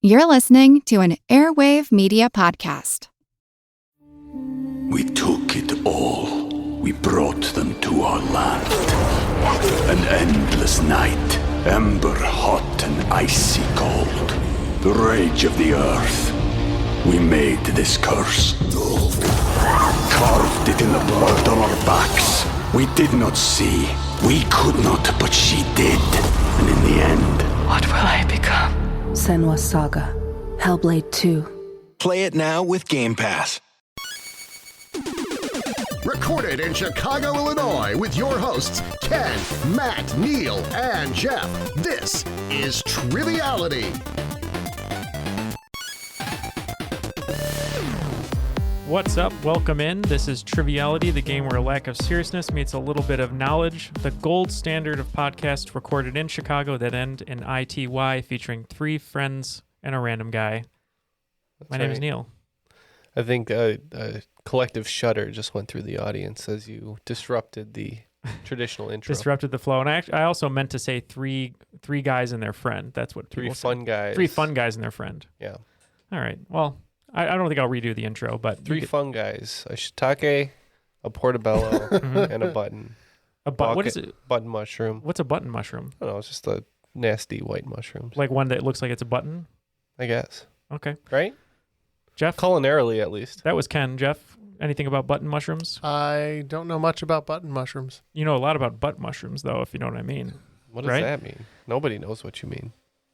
You're listening to an Airwave Media Podcast. We took it all. We brought them to our land. An endless night, ember hot and icy cold. The rage of the earth. We made this curse. Carved it in the blood on our backs. We did not see. We could not, but she did. And in the end... What will I become? Senua's Saga. Hellblade 2. Play it now with Game Pass. Recorded in Chicago, Illinois, with your hosts, Ken, Matt, Neal, and Jeff. This is Triviality. What's up? Welcome in. This is Triviality, the game where a lack of seriousness meets a little bit of knowledge. The gold standard of podcasts recorded in Chicago that end in ITY, featuring three friends and a random guy. My name is Neal. I think a collective shudder just went through the audience as you disrupted the traditional intro. Disrupted the flow. And I also meant to say three guys and their friend. That's what Three people fun say. guys. Three fun guys and their friend. Yeah. All right. Well, I don't think I'll redo the intro, but... Three fun guys. A shiitake, a portobello, and a button. What is it? Button mushroom. What's a button mushroom? I don't know. It's just a nasty white mushroom. Like one that looks like it's a button? I guess. Okay. Right? Jeff? Culinarily, at least. That was Ken. Jeff, anything about button mushrooms? I don't know much about button mushrooms. You know a lot about butt mushrooms, though, if you know what I mean. What does that mean? Nobody knows what you mean.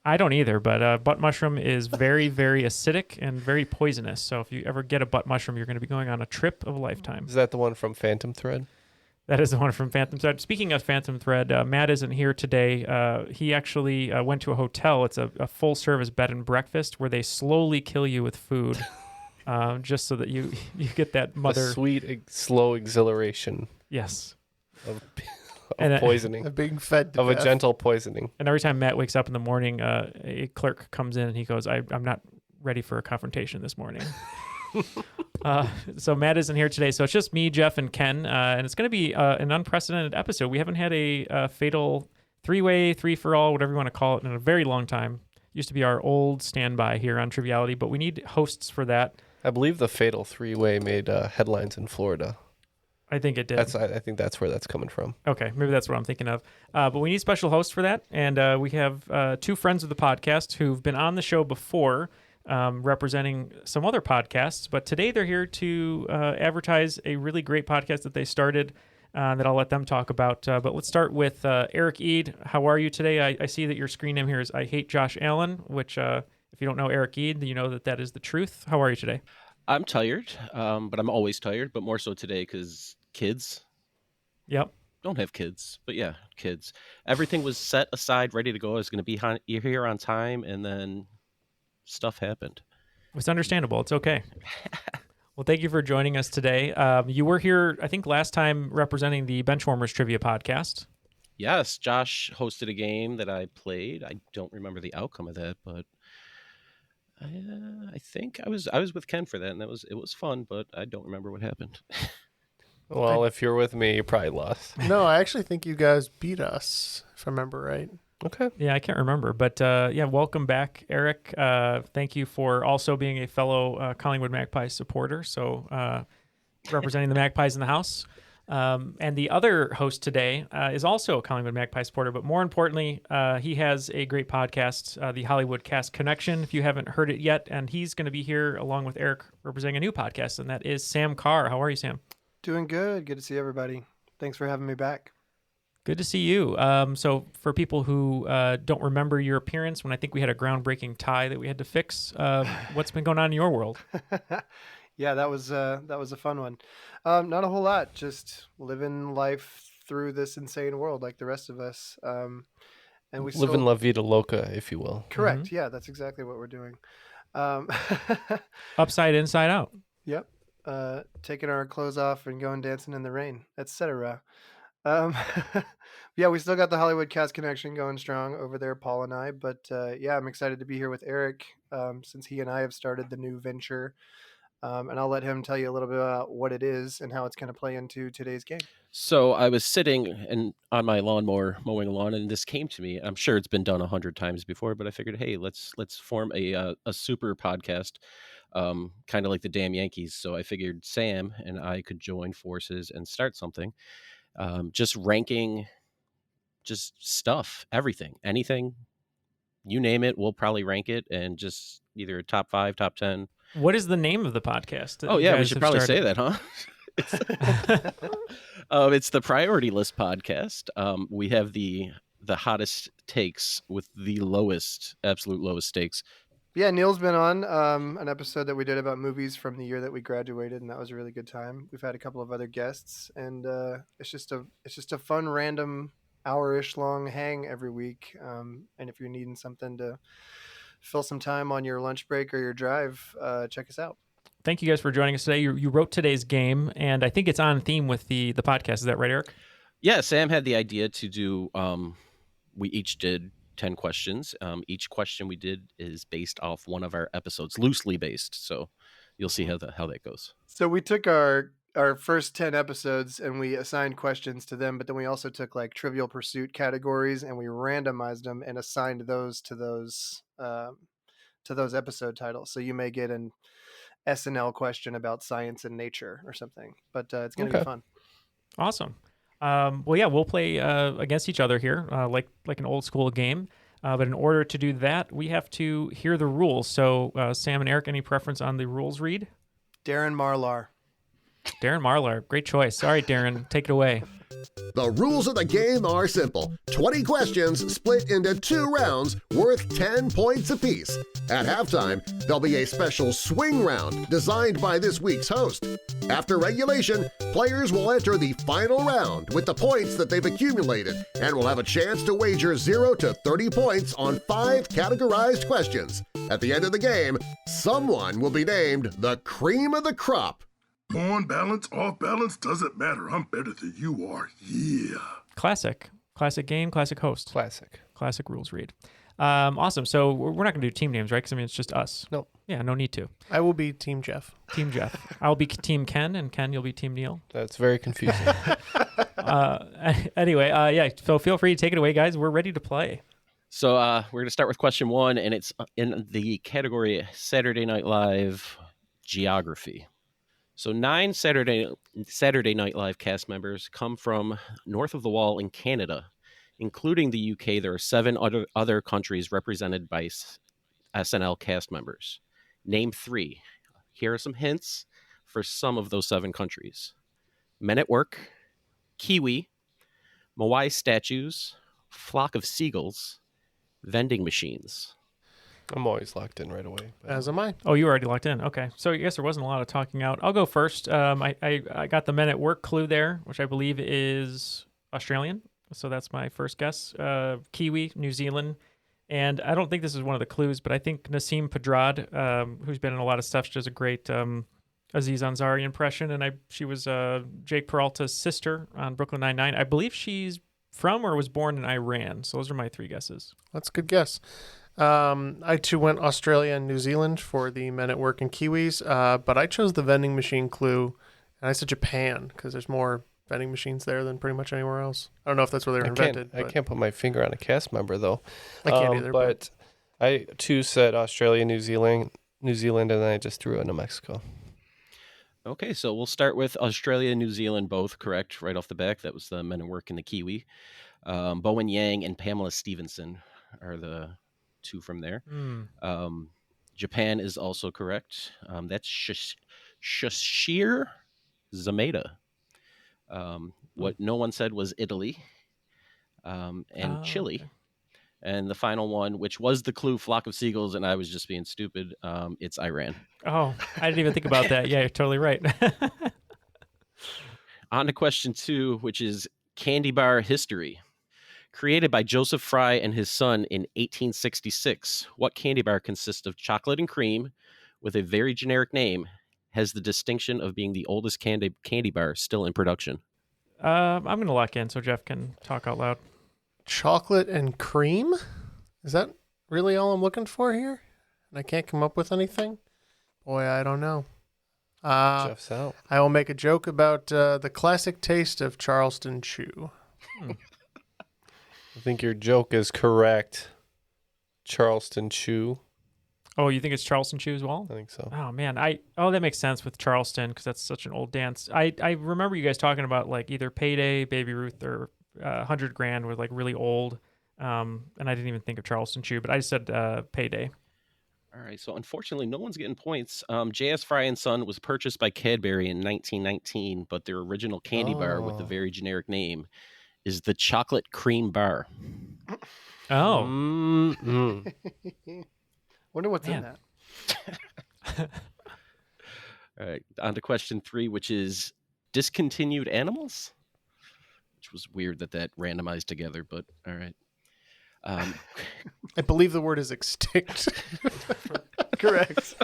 I don't either, but butt mushroom is very, very acidic and very poisonous. So if you ever get a butt mushroom, you're going to be going on a trip of a lifetime. Is that the one from Phantom Thread? That is the one from Phantom Thread. Speaking of Phantom Thread, Matt isn't here today. He actually went to a hotel. It's a full-service bed and breakfast where they slowly kill you with food, just so that you get that mother... A sweet, slow exhilaration. Yes. Of And poisoning. Of being fed to Of death. a gentle poisoning. And every time Matt wakes up in the morning, a clerk comes in and he goes, I'm not ready for a confrontation this morning. So Matt isn't here today. So it's just me, Jeff, and Ken. And it's going to be an unprecedented episode. We haven't had a fatal three-way, three-for-all, whatever you want to call it, in a very long time. Used to be our old standby here on Triviality, but we need hosts for that. I believe the fatal three-way made headlines in Florida. I think it did. I think that's where that's coming from. Okay, maybe that's what I'm thinking of. But we need special hosts for that. And we have two friends of the podcast who've been on the show before, representing some other podcasts. But today they're here to advertise a really great podcast that they started that I'll let them talk about. But let's start with Eric Eade. How are you today? I see that your screen name here is I Hate Josh Allen, which if you don't know Eric Eade, you know that is the truth. How are you today? I'm tired, but I'm always tired, but more so today because kids. Yep. Don't have kids, but yeah, kids. Everything was set aside, ready to go. I was going to be here on time, and then stuff happened. It's understandable. It's okay. Well, thank you for joining us today. You were here, I think, last time representing the Benchwarmers Trivia Podcast. Yes, Josh hosted a game that I played. I don't remember the outcome of that, but I think I was with Ken for that, and it was fun, but I don't remember what happened. Well, if you're with me, you probably lost. No, I actually think you guys beat us, if I remember right. Okay. Yeah, I can't remember, but welcome back, Eric. Thank you for also being a fellow Collingwood Magpies supporter, so representing the Magpies in the house. And the other host today is also a Collingwood Magpies supporter, but more importantly, he has a great podcast, the Hollywood Cast Connection, if you haven't heard it yet, and he's going to be here along with Eric representing a new podcast, and that is Sam Carr. How are you, Sam? Doing good. Good to see everybody. Thanks for having me back. Good to see you. So for people who don't remember your appearance, when I think we had a groundbreaking tie that we had to fix, what's been going on in your world? Yeah, that was a fun one. Not a whole lot. Just living life through this insane world like the rest of us. And we living La Vida Loca, if you will. Correct. Mm-hmm. Yeah, that's exactly what we're doing. Upside, inside out. Yep. Taking our clothes off and going dancing in the rain, etc. Yeah, we still got the Hollywood Cast Connection going strong over there, Paul and I. But yeah, I'm excited to be here with Eric since he and I have started the new venture And I'll let him tell you a little bit about what it is and how it's going to play into today's game. So I was sitting on my lawnmower mowing a lawn, and this came to me. I'm sure it's been done 100 times before, but I figured, hey, let's form a super podcast, kind of like the damn Yankees. So I figured Sam and I could join forces and start something, just ranking, just stuff, everything, anything, you name it, we'll probably rank it, and just either top 5, top 10. What is the name of the podcast? Oh yeah, we should probably say that, huh? It's the Priority List podcast. We have the hottest takes with the absolute lowest stakes. Yeah, Neal's been on an episode that we did about movies from the year that we graduated, and that was a really good time. We've had a couple of other guests, and it's just a fun, random hour-ish long hang every week. And if you're needing something to fill some time on your lunch break or your drive, check us out. Thank you guys for joining us today. You wrote today's game, and I think it's on theme with the podcast. Is that right, Eric? Yeah, Sam had the idea to do, we each did 10 questions. Each question we did is based off one of our episodes, loosely based. So you'll see how that goes. So we took our first 10 episodes and we assigned questions to them, but then we also took like Trivial Pursuit categories and we randomized them and assigned those to those episode titles. So you may get an SNL question about science and nature or something, but it's going to be fun. Awesome. Well, yeah, we'll play against each other here, like an old school game. But in order to do that, we have to hear the rules. So, Sam and Eric, any preference on the rules read? Darren Marlar. Darren Marlar, great choice. All right, Darren, take it away. The rules of the game are simple. 20 questions split into 2 rounds worth 10 points apiece. At halftime, there'll be a special swing round designed by this week's host. After regulation, players will enter the final round with the points that they've accumulated and will have a chance to wager 0 to 30 points on 5 categorized questions. At the end of the game, someone will be named the cream of the crop. On balance, off balance, doesn't matter. I'm better than you are. Yeah. Classic game, classic host. Classic rules read. Awesome. So we're not going to do team names, right? Because, I mean, it's just us. No. Yeah, no need to. I will be Team Jeff. Team Jeff. I'll be Team Ken, and Ken, you'll be Team Neal. That's very confusing. Anyway, yeah, so feel free to take it away, guys. We're ready to play. So we're going to start with question 1, and it's in the category Saturday Night Live Geography. So 9 Saturday Night Live cast members come from north of the wall in Canada. Including the UK, there are 7 other countries represented by SNL cast members. Name 3. Here are some hints for some of those 7 countries. Men at Work, Kiwi, Moai statues, flock of seagulls, vending machines. I'm always locked in right away. As am I. Oh, you were already locked in. Okay. So I guess there wasn't a lot of talking out. I'll go first. I got the Men at Work clue there, which I believe is Australian. So that's my first guess. Kiwi, New Zealand. And I don't think this is one of the clues, but I think Nasim Pedrad, who's been in a lot of stuff, she does a great Aziz Ansari impression. And she was Jake Peralta's sister on Brooklyn Nine-Nine. I believe she's from or was born in Iran. So those are my 3 guesses. That's a good guess. I too went Australia and New Zealand for the Men at Work and Kiwis, but I chose the vending machine clue, and I said Japan because there's more vending machines there than pretty much anywhere else. I don't know if that's where they were invented. I can't put my finger on a cast member though. I can't either. But I too said Australia, New Zealand, and then I just threw into Mexico. Okay, so we'll start with Australia and New Zealand, both correct right off the back. That was the Men at Work and the Kiwi. Bowen Yang and Pamela Stevenson are the 2 from there. Japan is also correct. That's Shashir Zameda. What no one said was Italy and Chile. Okay. And the final one, which was the clue, flock of seagulls, and I was just being stupid, it's Iran. Oh, I didn't even think about that. Yeah, you're totally right. On to question 2, which is candy bar history. Created by Joseph Fry and his son in 1866, what candy bar consists of chocolate and cream with a very generic name, has the distinction of being the oldest candy bar still in production? I'm going to lock in so Jeff can talk out loud. Chocolate and cream? Is that really all I'm looking for here? And I can't come up with anything? Boy, I don't know. Jeff's out. I will make a joke about the classic taste of Charleston chew. I think your joke is correct. Charleston Chew. Oh, you think it's Charleston Chew as well? I think so. Oh man, that makes sense with Charleston because that's such an old dance. I remember you guys talking about like either Payday, Baby Ruth, or 100 Grand was like really old. And I didn't even think of Charleston Chew, but I just said Payday. All right, so unfortunately, no one's getting points. J.S. Fry and Son was purchased by Cadbury in 1919, but their original candy bar with a very generic name is the Chocolate Cream Bar. Oh. Wonder what's in Man. that. All right, on to question 3, which is discontinued animals, which was weird that randomized together, but all right. I believe the word is extinct. Correct.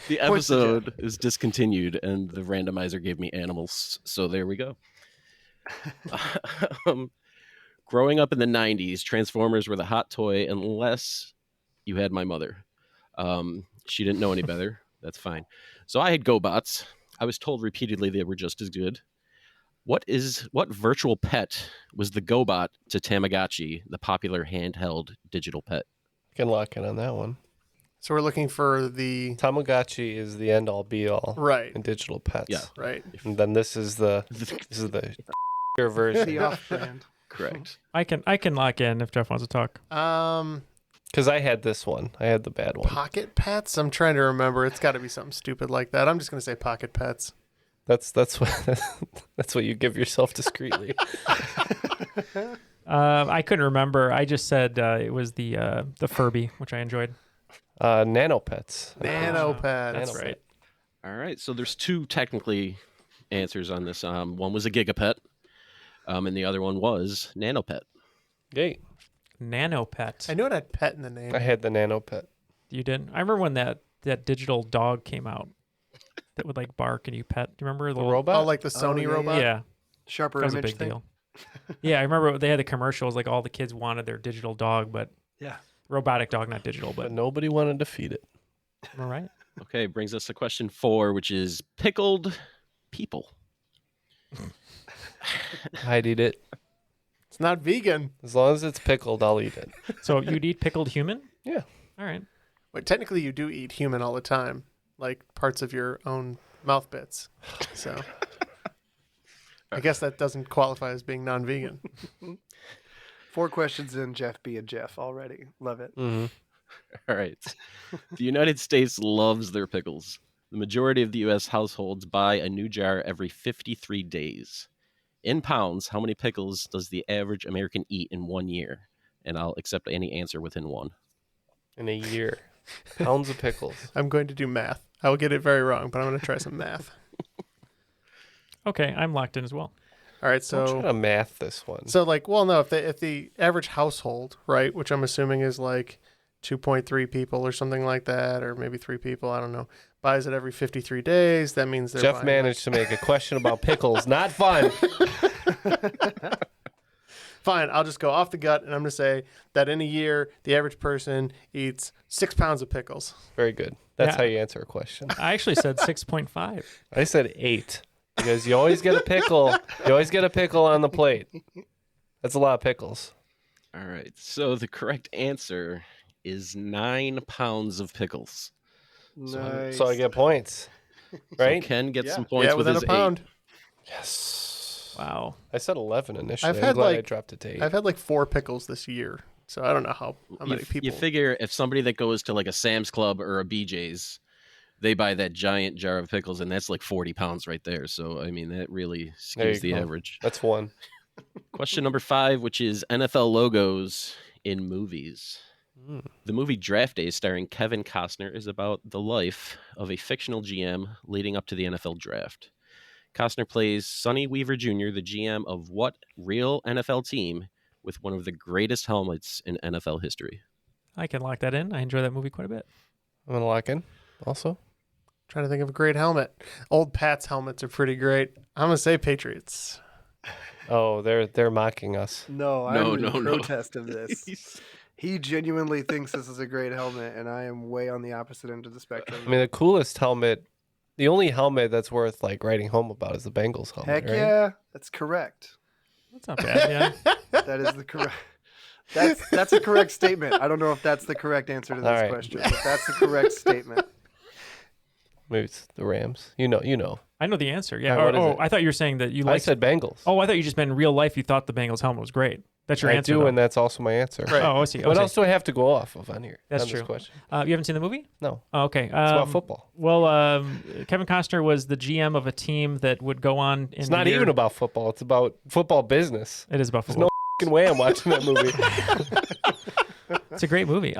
The episode is discontinued, and the randomizer gave me animals, so there we go. Growing up in the 90s, Transformers were the hot toy unless you had my mother. She didn't know any better. That's fine. So I had GoBots. I was told repeatedly they were just as good. What virtual pet was the GoBot to Tamagotchi, the popular handheld digital pet? I can lock in on that one. So we're looking for the Tamagotchi is the end all be all. Right. In digital pets. Yeah. Right. And then this is the version. The off-brand. Correct. I can lock in if Jeff wants to talk. Because I had this one. I had the bad one. Pocket Pets? I'm trying to remember. It's got to be something stupid like that. I'm just going to say Pocket Pets. That's what you give yourself discreetly. I couldn't remember. I just said it was the Furby, which I enjoyed. Nanopets. Nanopets. That's right. All right, so there's 2 technically answers on this. One was a Gigapet, and the other one was Nanopet. Yay. Nanopet. I knew it had pet in the name. I had the Nanopet. You didn't? I remember when that digital dog came out that would like bark and you pet. Do you remember The robot? Oh, like the Sony robot? Yeah. Sharper That was a image big thing. deal. Yeah, I remember they had the commercials. Like all the kids wanted their digital dog, but Yeah. robotic dog, not digital. But But nobody wanted to feed it. all right. Okay, brings us to question 4, which is pickled people. I'd eat it. It's not vegan. As long as it's pickled, I'll eat it. So you'd eat pickled human? Yeah. All right. But technically, you do eat human all the time, like parts of your own mouth bits. So I guess that doesn't qualify as being non-vegan. 4 questions in, Jeff being Jeff already. Love it. Mm-hmm. All right. The United States loves their pickles. The majority of the U.S. households buy a new jar every 53 days. In pounds, how many pickles does the average American eat in 1 year? And I'll accept any answer within 1. In a year. Pounds of pickles. I'm going to do math. I will get it very wrong, but I'm going to try some math. Okay, I'm locked in as well. All right, I'm trying so to math this one. so like, well, no, if the average household, right, which I'm assuming is like 2.3 people or something like that, or maybe 3 people, I don't know, buys it every 53 days, that means they're Jeff buying managed to make a question about pickles not fun. Fine, I'll just go off the gut, and I'm going to say that in a year, the average person eats 6 pounds of pickles. Very good. That's Yeah. how you answer a question. I actually said 6.5. I said 8 because you always get a pickle. You always get a pickle on the plate. That's a lot of pickles. All right. So the correct answer is 9 pounds of pickles. Nice. So I get points, right? So Ken gets Yeah. some points Yeah, with within his a pound. Yes. Wow. I said 11 initially. I've I'm had, glad I like- dropped it to 8. I've had like 4 pickles this year, so I don't know how many people. You figure if somebody that goes to like a Sam's Club or a BJ's, they buy that giant jar of pickles, and that's like 40 pounds right there. So, I mean, that really There you skews the go. average. That's 1. Question number 5, which is NFL logos in movies. The movie Draft Day, starring Kevin Costner, is about the life of a fictional GM leading up to the NFL draft. Costner plays Sonny Weaver Jr., the GM of what real NFL team with one of the greatest helmets in NFL history? I can lock that in. I enjoy that movie quite a bit. I'm going to lock in also. Trying to think of a great helmet. Old Pat's helmets are pretty great. I'm going to say Patriots. Oh, they're mocking us. No, No, I'm no, in no. protest of this. He genuinely thinks this is a great helmet, and I am way on the opposite end of the spectrum. I mean, the coolest helmet The only helmet that's worth like writing home about is the Bengals helmet. Heck right? yeah, that's correct. That's not bad. Yeah. That is the correct. That's a correct statement. I don't know if that's the correct answer to this All right. question, but that's the correct statement. Maybe it's the Rams. You know. I know the answer. Yeah. All right, what is it? I thought you were saying that you I liked. said Bengals. Oh, I thought you just meant in real life you thought the Bengals helmet was great. That's your I answer. do, though. and that's also my answer. Right. Oh, I see. What Okay. else do I have to go off of on here? That's on true. This question? You haven't seen the movie? No. Oh, okay. It's about football. Well, Kevin Costner was the GM of a team that would go on. It's not even about football. It's about football business. It is about There's football. no way I'm watching that movie. It's a great movie.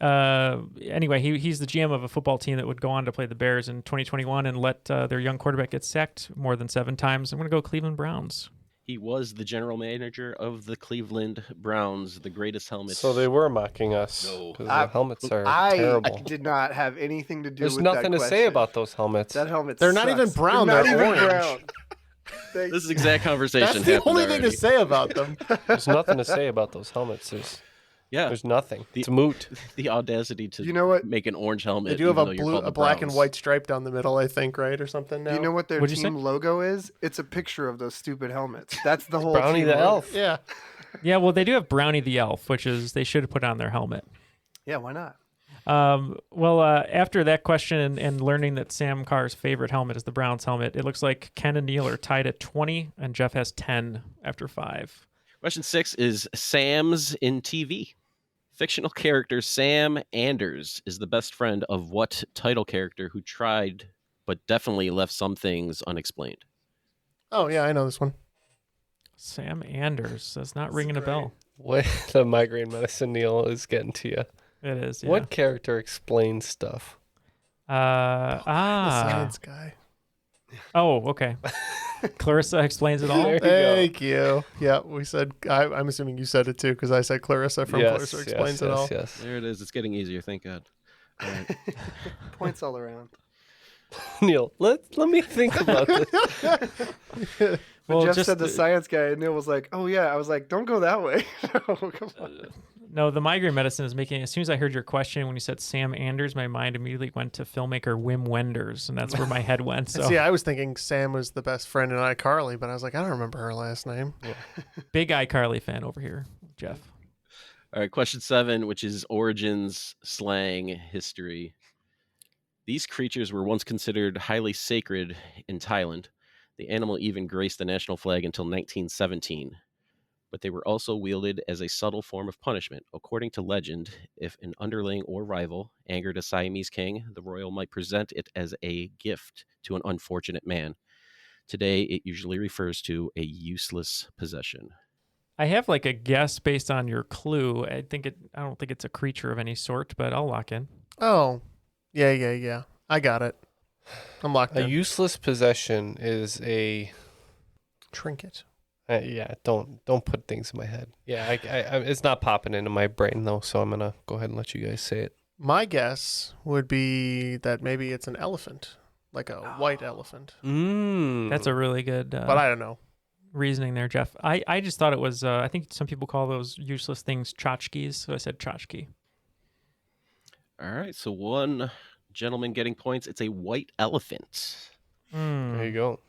Anyway, he's the GM of a football team that would go on to play the Bears in 2021 and let their young quarterback get sacked more than 7 times. I'm going to go Cleveland Browns. He was the general manager of the Cleveland Browns, the greatest helmets. So they were mocking us No. because the helmets are terrible. I did not have anything to do There's with nothing that to say question. about those helmets. That helmet They're not sucks. even brown, They're not they're even orange. brown. This exact conversation That's the happened only thing to already. say about them. There's nothing to say about those helmets. There's nothing. It's moot. The audacity to You know what? make an orange helmet. They do have even though you're a called the black and Browns. white stripe down the middle, I think, right, or something. Now, Do you know what their What'd you team say? logo is? It's a picture of those stupid helmets. That's the whole Brownie team the logo. elf. Yeah. Yeah, well, they do have Brownie the Elf, which is they should have put on their helmet. Yeah, why not? After that question and learning that Sam Carr's favorite helmet is the Browns helmet, it looks like Ken and Neal are tied at 20, and Jeff has 10 after 5. Question 6 is Sam's in TV. Fictional character Sam Anders is the best friend of what title character who tried but definitely left some things unexplained? Oh, yeah, I know this one. Sam Anders. That's not ringing a bell. What the migraine medicine Neal is getting to you. It is. Yeah. What character explains stuff? The science guy. Oh, okay. Clarissa explains it all. There you go. Thank you. Yeah, we said, I'm assuming you said it too, because I said Clarissa from Clarissa Explains It All. Yes. There it is. It's getting easier. Thank God. All right. Points all around. Neal, let me think about this. Well, Jeff just said the science guy, and Neil was like, "Oh yeah." I was like, "Don't go that way." No, come on. No, the migraine medicine is making. As soon as I heard your question when you said Sam Anders, my mind immediately went to filmmaker Wim Wenders, and that's where my head went. So, See, I was thinking Sam was the best friend in iCarly, but I was like, I don't remember her last name. Yeah. big iCarly fan over here, Jeff. All right. Question 7, which is origins, slang, history. These creatures were once considered highly sacred in Thailand. The animal even graced the national flag until 1917. But they were also wielded as a subtle form of punishment. According to legend, if an underling or rival angered a Siamese king, the royal might present it as a gift to an unfortunate man. Today, it usually refers to a useless possession. I have like a guess based on your clue. I don't think it's a creature of any sort, but I'll lock in. Oh, yeah. I got it. I'm locked A in. useless possession is a Trinket. yeah. Don't put things in my head. Yeah, I it's not popping into my brain though, so I'm gonna go ahead and let you guys say it. My guess would be that maybe it's an elephant, like a white elephant. That's a really good But I don't know. reasoning there, Jeff. I just thought it was, I think some people call those useless things tchotchkes, so I said tchotchke. All right. So one gentleman getting points. It's a white elephant. There you go.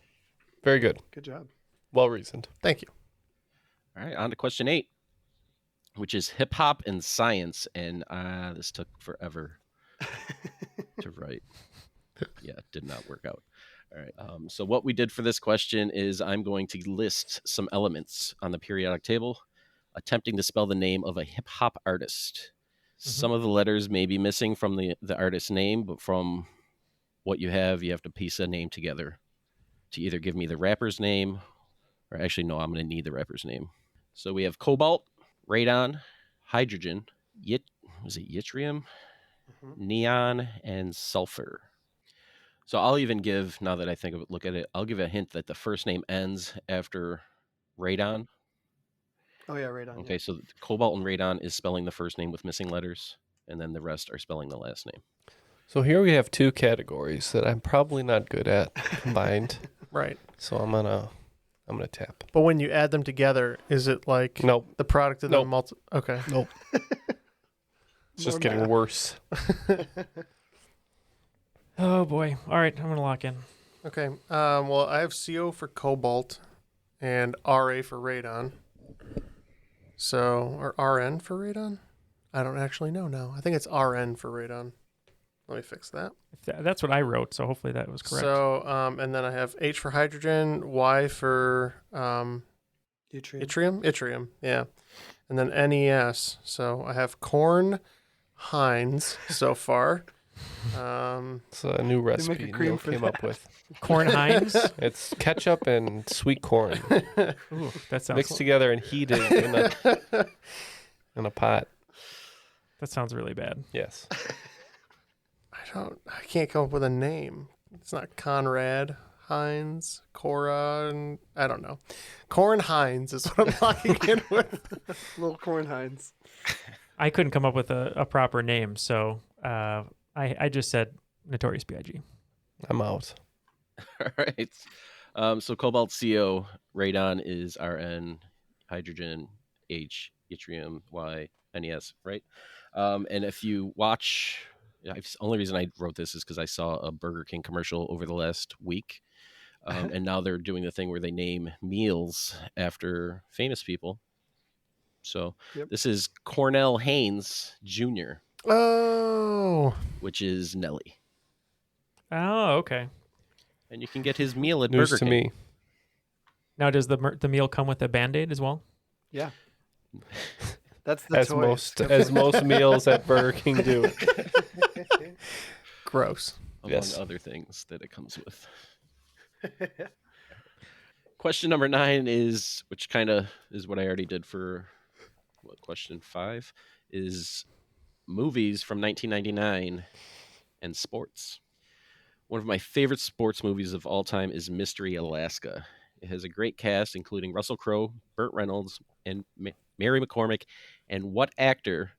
Very good. Good job. Well reasoned. Thank you. All right. On to question 8, which is hip hop and science. And this took forever to write. Yeah, it did not work out. All right. So what we did for this question is I'm going to list some elements on the periodic table, attempting to spell the name of a hip hop artist. Some of the letters may be missing from the artist's name, but from what you have to piece a name together to either give me the rapper's name, or actually, no, I'm going to need the rapper's name. So we have cobalt, radon, hydrogen, yttrium, neon, and sulfur. So I'll even give, now that I think of it, look at it, I'll give a hint that the first name ends after radon. Oh yeah, right on. Okay, so cobalt and radon is spelling the first name with missing letters, and then the rest are spelling the last name. So here we have two categories that I'm probably not good at combined. Right. So I'm gonna tap. But when you add them together, is it like Nope. the product of Nope. the Okay. Nope. It's just getting worse. Oh boy. All right, I'm gonna lock in. Okay. Well, I have CO for Cobalt and RA for Radon. So, or RN for Radon? I don't actually know now. I think it's RN for Radon. Let me fix that. That's what I wrote, so hopefully that was correct. So, and then I have H for hydrogen, Y for Yttrium, yeah. And then NES. So I have corn Heinz so far. It's a new recipe Neal came up with. Corn Heinz? It's ketchup and sweet corn. Ooh, that sounds mixed together and heated in a pot. That sounds really bad. Yes. I can't come up with a name. It's not Conrad, Heinz, Cora, and I don't know. Corn Heinz is what I'm locking in with. Little Corn Heinz. I couldn't come up with a proper name, so I just said Notorious B.I.G. I'm out. All right. So Cobalt CO, Radon is RN, hydrogen H, yttrium Y, NES, right? And if you watch, the only reason I wrote this is because I saw a Burger King commercial over the last week. And now they're doing the thing where they name meals after famous people. So This is Cornell Haynes Jr. Oh. Which is Nelly. Oh, okay. And you can get his meal at News Burger to King. me. Now, does the meal come with a Band-Aid as well? Yeah. That's the as most meals at Burger King do. Gross. Among other things that it comes with. Question number 9 is, which kind of is what I already did for question 5, is movies from 1999 and sports. One of my favorite sports movies of all time is Mystery Alaska. It has a great cast, including Russell Crowe, Burt Reynolds, and Mary McCormick, and what actor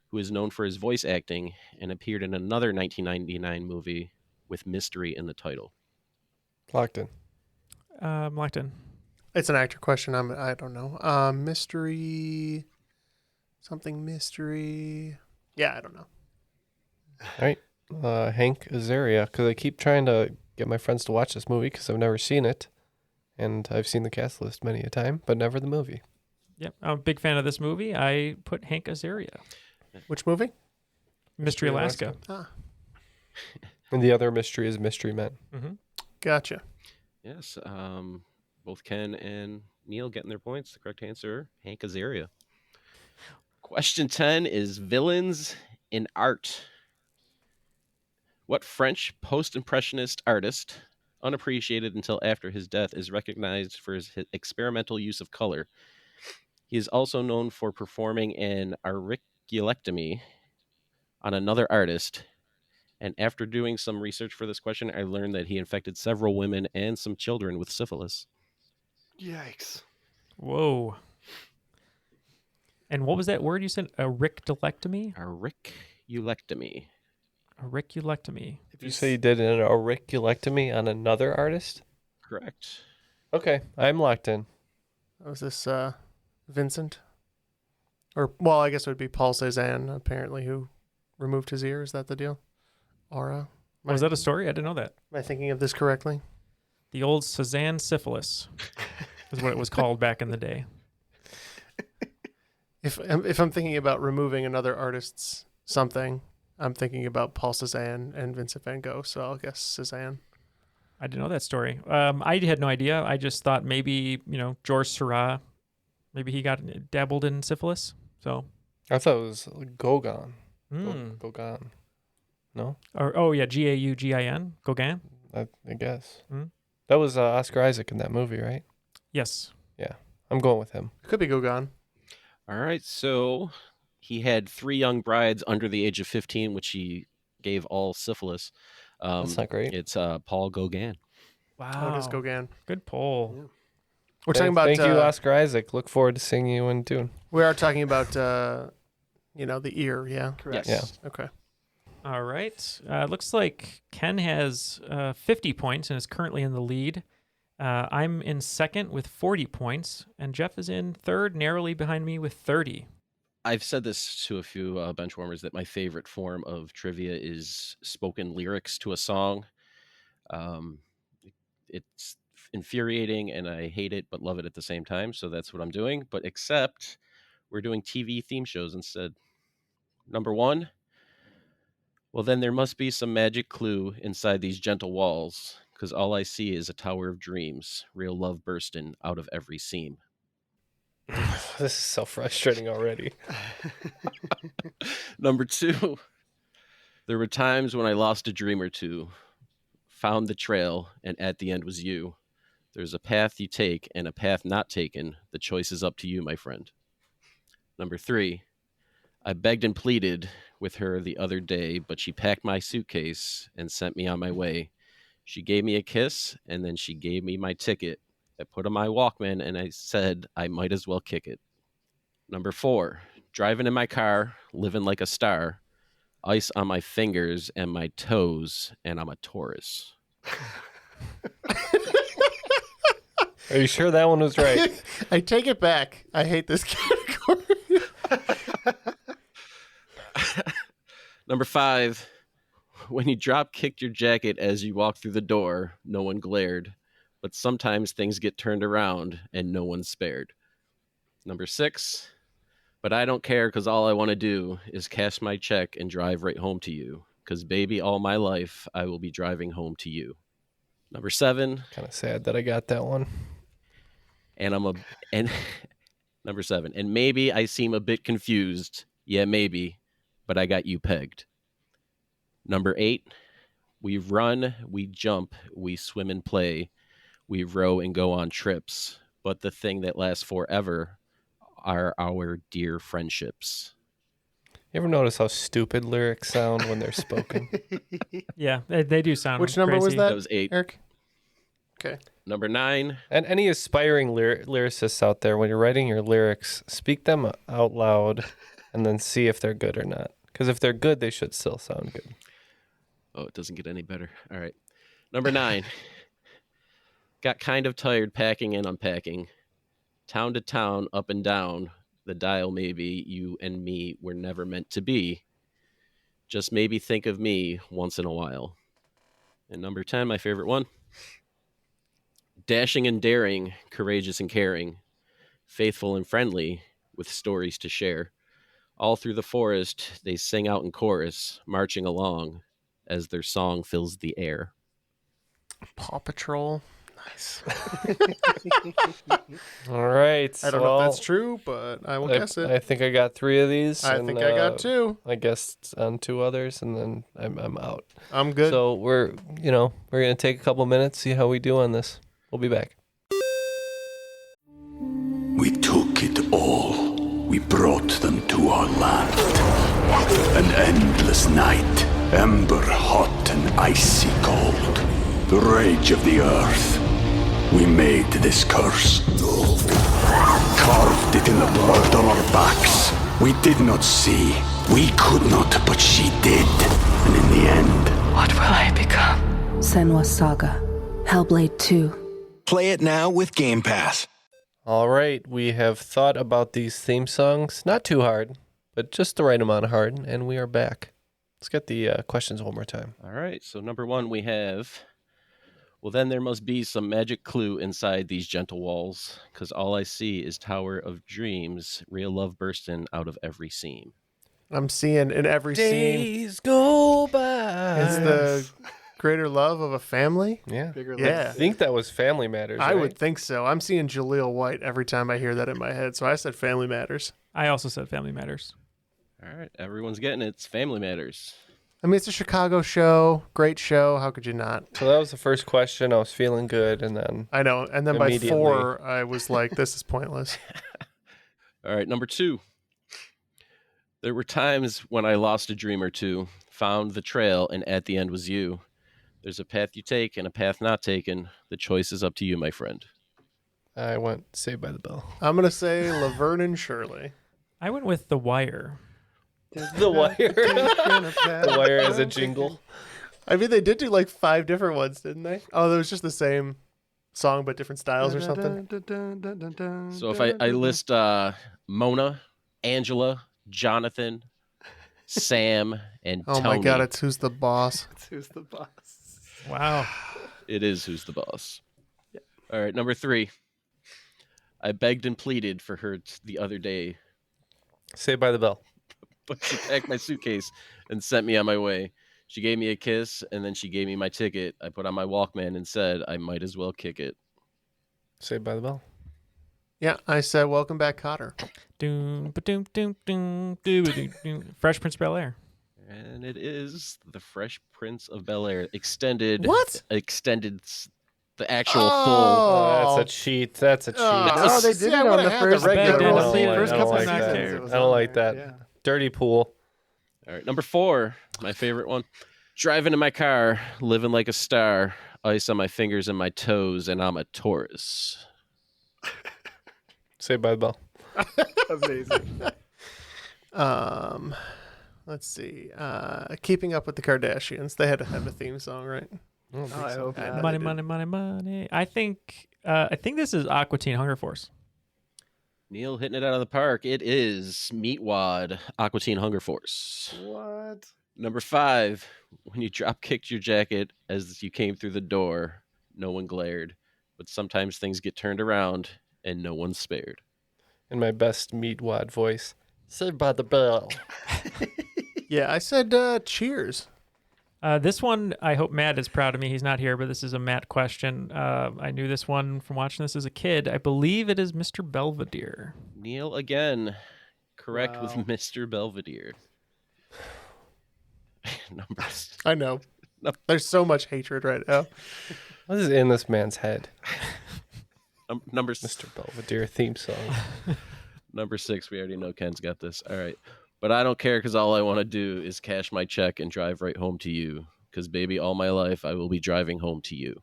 who is known for his voice acting and appeared in another 1999 movie with mystery in the title? Locked in. Locked in. It's an actor question. I don't know. Mystery. Something mystery. Yeah, I don't know. All right. Hank Azaria, because I keep trying to get my friends to watch this movie because I've never seen it. And I've seen the cast list many a time, but never the movie. Yep, I'm a big fan of this movie. I put Hank Azaria. Which movie? Mystery Alaska. Ah. And the other mystery is Mystery Men. Mm-hmm. Gotcha. Yes. Both Ken and Neal getting their points. The correct answer, Hank Azaria. Question 10 is villains in art. What French post-impressionist artist, unappreciated until after his death, is recognized for his experimental use of color? He is also known for performing an auriculectomy on another artist. And after doing some research for this question, I learned that he infected several women and some children with syphilis. Yikes. Whoa. And what was that word you said? Auriculectomy? Auriculectomy. Auriculectomy. Did you say you did an auriculectomy on another artist? Correct. Okay, I'm locked in. Was this Vincent? Or, well, I guess it would be Paul Cézanne, apparently, who removed his ear. Is that the deal? Aura? Was that a story? I didn't know that. Am I thinking of this correctly? The old Cézanne syphilis is what it was called back in the day. If I'm thinking about removing another artist's something, I'm thinking about Paul Cézanne and Vincent van Gogh, so I'll guess Cézanne. I didn't know that story. I had no idea. I just thought maybe, Georges Seurat, maybe he got dabbled in syphilis. So I thought it was Gauguin. Gauguin. No? Gaugin? Gauguin? I guess. That was Oscar Isaac in that movie, right? Yes. Yeah. I'm going with him. Could be Gauguin. All right, so he had 3 young brides under the age of 15, which he gave all syphilis. That's not great. It's Paul Gauguin. Wow. Oh, it is Gauguin. Good poll. Yeah. We're talking about... Thank you, Oscar Isaac. Look forward to seeing you in Dune. We are talking about, the ear, yeah? Correct. Yes. Yeah. Okay. All right. Looks like Ken has 50 points and is currently in the lead. I'm in second with 40 points, and Jeff is in third, narrowly behind me with 30. I've said this to a few benchwarmers that my favorite form of trivia is spoken lyrics to a song. It's infuriating and I hate it, but love it at the same time. So that's what I'm doing. But except we're doing TV theme shows instead. Number 1. Well, then there must be some magic clue inside these gentle walls, because all I see is a tower of dreams, real love bursting out of every seam. This is so frustrating already. Number 2. There were times when I lost a dream or two, found the trail, and at the end was you. There's a path you take and a path not taken. The choice is up to you, my friend. Number 3. I begged and pleaded with her the other day, but she packed my suitcase and sent me on my way. She gave me a kiss, and then she gave me my ticket. I put on my Walkman, and I said I might as well kick it. Number 4, driving in my car, living like a star, ice on my fingers and my toes, and I'm a Taurus. Are you sure that one was right? I take it back. I hate this category. Number 5, when you drop kicked your jacket as you walked through the door, no one glared, but sometimes things get turned around and no one's spared. Number 6, but I don't care because all I want to do is cash my check and drive right home to you, because baby, all my life I will be driving home to you. Number 7, Kind of sad that I got that one. Number 7, and maybe I seem a bit confused. Yeah, maybe, but I got you pegged. Number 8, we run, we jump, we swim and play, we row and go on trips, but the thing that lasts forever are our dear friendships. You ever notice how stupid lyrics sound when they're spoken? Yeah, they do sound Which number was crazy. that? That was 8. Eric? Okay. Number 9, And any aspiring lyricists out there, when you're writing your lyrics, speak them out loud and then see if they're good or not. Because if they're good, they should still sound good. oh, it doesn't get any better. All right. Number 9, got kind of tired packing and unpacking. Town to town, up and down, the dial maybe, you and me were never meant to be. Just maybe think of me once in a while. And number 10, my favorite one. Dashing and daring, courageous and caring, faithful and friendly, with stories to share. All through the forest, they sing out in chorus, marching along as their song fills the air. Paw Patrol. Nice. All right. I don't know if that's true, but I will guess it. I think I got 3 of these. I think I got 2. I guessed on 2 others, and then I'm out. I'm good. So we're gonna take a couple minutes, see how we do on this. We'll be back. We took it all. We brought them to our land. An endless night, ember hot and icy cold. The rage of the earth. We made this curse. Carved it in the blood on our backs. We did not see. We could not, but she did. And in the end... What will I become? Senua's Saga. Hellblade 2. Play it now with Game Pass. All right, we have thought about these theme songs. Not too hard, but just the right amount of hard, and we are back. Let's get the questions one more time. All right. So number 1, we have... Well, then there must be some magic clue inside these gentle walls, because all I see is tower of dreams, real love bursting out of every seam. I'm seeing in every scene. Days go by. It's the greater love of a family. Yeah. Bigger Yeah. I think that was Family Matters. I right? would think so. I'm seeing Jaleel White every time I hear that in my head. So I said Family Matters. I also said Family Matters. All right. Everyone's getting it. It's Family Matters. I mean, it's a Chicago show. Great show. How could you not? So that was the first question. I was feeling good, and then I know. And then by Immediately. 4, I was like, this is pointless. All right. Number 2. There were times when I lost a dream or two, found the trail, and at the end was you. There's a path you take and a path not taken. The choice is up to you, my friend. I went Saved by the Bell. I'm going to say Laverne and Shirley. I went with The Wire. The Wire. The Wire as a jingle. I mean, they did do like 5 different ones, didn't they? Oh, it was just the same song, but different styles or something. So if I list Mona, Angela, Jonathan, Sam, and Oh Tony. my God, it's Who's the Boss? It's Who's the Boss? Wow. It is Who's the Boss. Yeah. All right, number 3. I begged and pleaded for her the other day, Saved by the Bell. but she packed my suitcase and sent me on my way. She gave me a kiss, and then she gave me my ticket. I put on my Walkman and said, I might as well kick it. Saved by the Bell. Yeah, I said Welcome Back, Cotter. Doom, ba-doom, doom, doom, doo-ba-doo-doom. Fresh Prince of Bel-Air. And it is The Fresh Prince of Bel-Air. Extended. What? Extended the actual full. Oh, that's a cheat. That's a cheat. Oh, they did it on the first regular couple one. of I don't like seasons. that. It was I don't on like there, that. yeah. Dirty pool. All right, number 4, my favorite one. Driving in my car, living like a star, ice on my fingers and my toes, and I'm a Taurus. Saved by the Bell. Amazing. Let's see. Keeping Up with the Kardashians. They had to have a theme song, right? Oh, I hope not. Money, money, money, money. I think this is Aqua Teen Hunger Force. Neal hitting it out of the park. It is Meatwad, Aqua Teen Hunger Force. What? Number 5, when you drop kicked your jacket as you came through the door, no one glared, but sometimes things get turned around and no one's spared. In my best Meatwad voice. Saved by the Bell. Yeah, I said Cheers. This one, I hope Matt is proud of me. He's not here, but this is a Matt question. I knew this one from watching this as a kid. I believe it is Mr. Belvedere. Neal again, correct with Wow. Mr. Belvedere. Numbers. I know. There's so much hatred right now. What is in this man's head? Numbers. Mr. Belvedere theme song. Number 6, we already know Ken's got this. All right. But I don't care because all I want to do is cash my check and drive right home to you. Because, baby, all my life I will be driving home to you.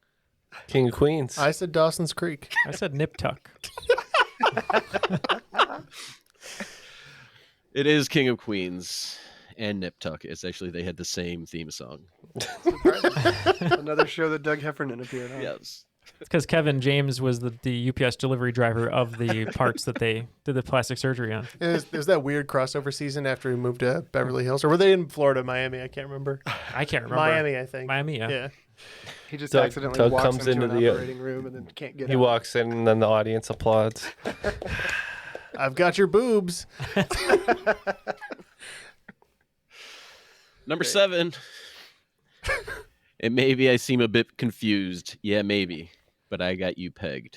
King of Queens. I said Dawson's Creek. I said Nip Tuck. It is King of Queens and Nip Tuck. It's actually, they had the same theme song. Another show that Doug Heffernan appeared on. Yes. It's because Kevin James was the UPS delivery driver of the parts that they did the plastic surgery on. It was that weird crossover season after he moved to Beverly Hills. Or were they in Florida, Miami? I can't remember. I can't remember. Miami, I think. Miami, yeah. Yeah. He just Doug accidentally walks comes into an the operating room and then can't get He out. walks in and then the audience applauds. I've got your boobs. Number 7. And maybe I seem a bit confused. Yeah, maybe. But I got you pegged.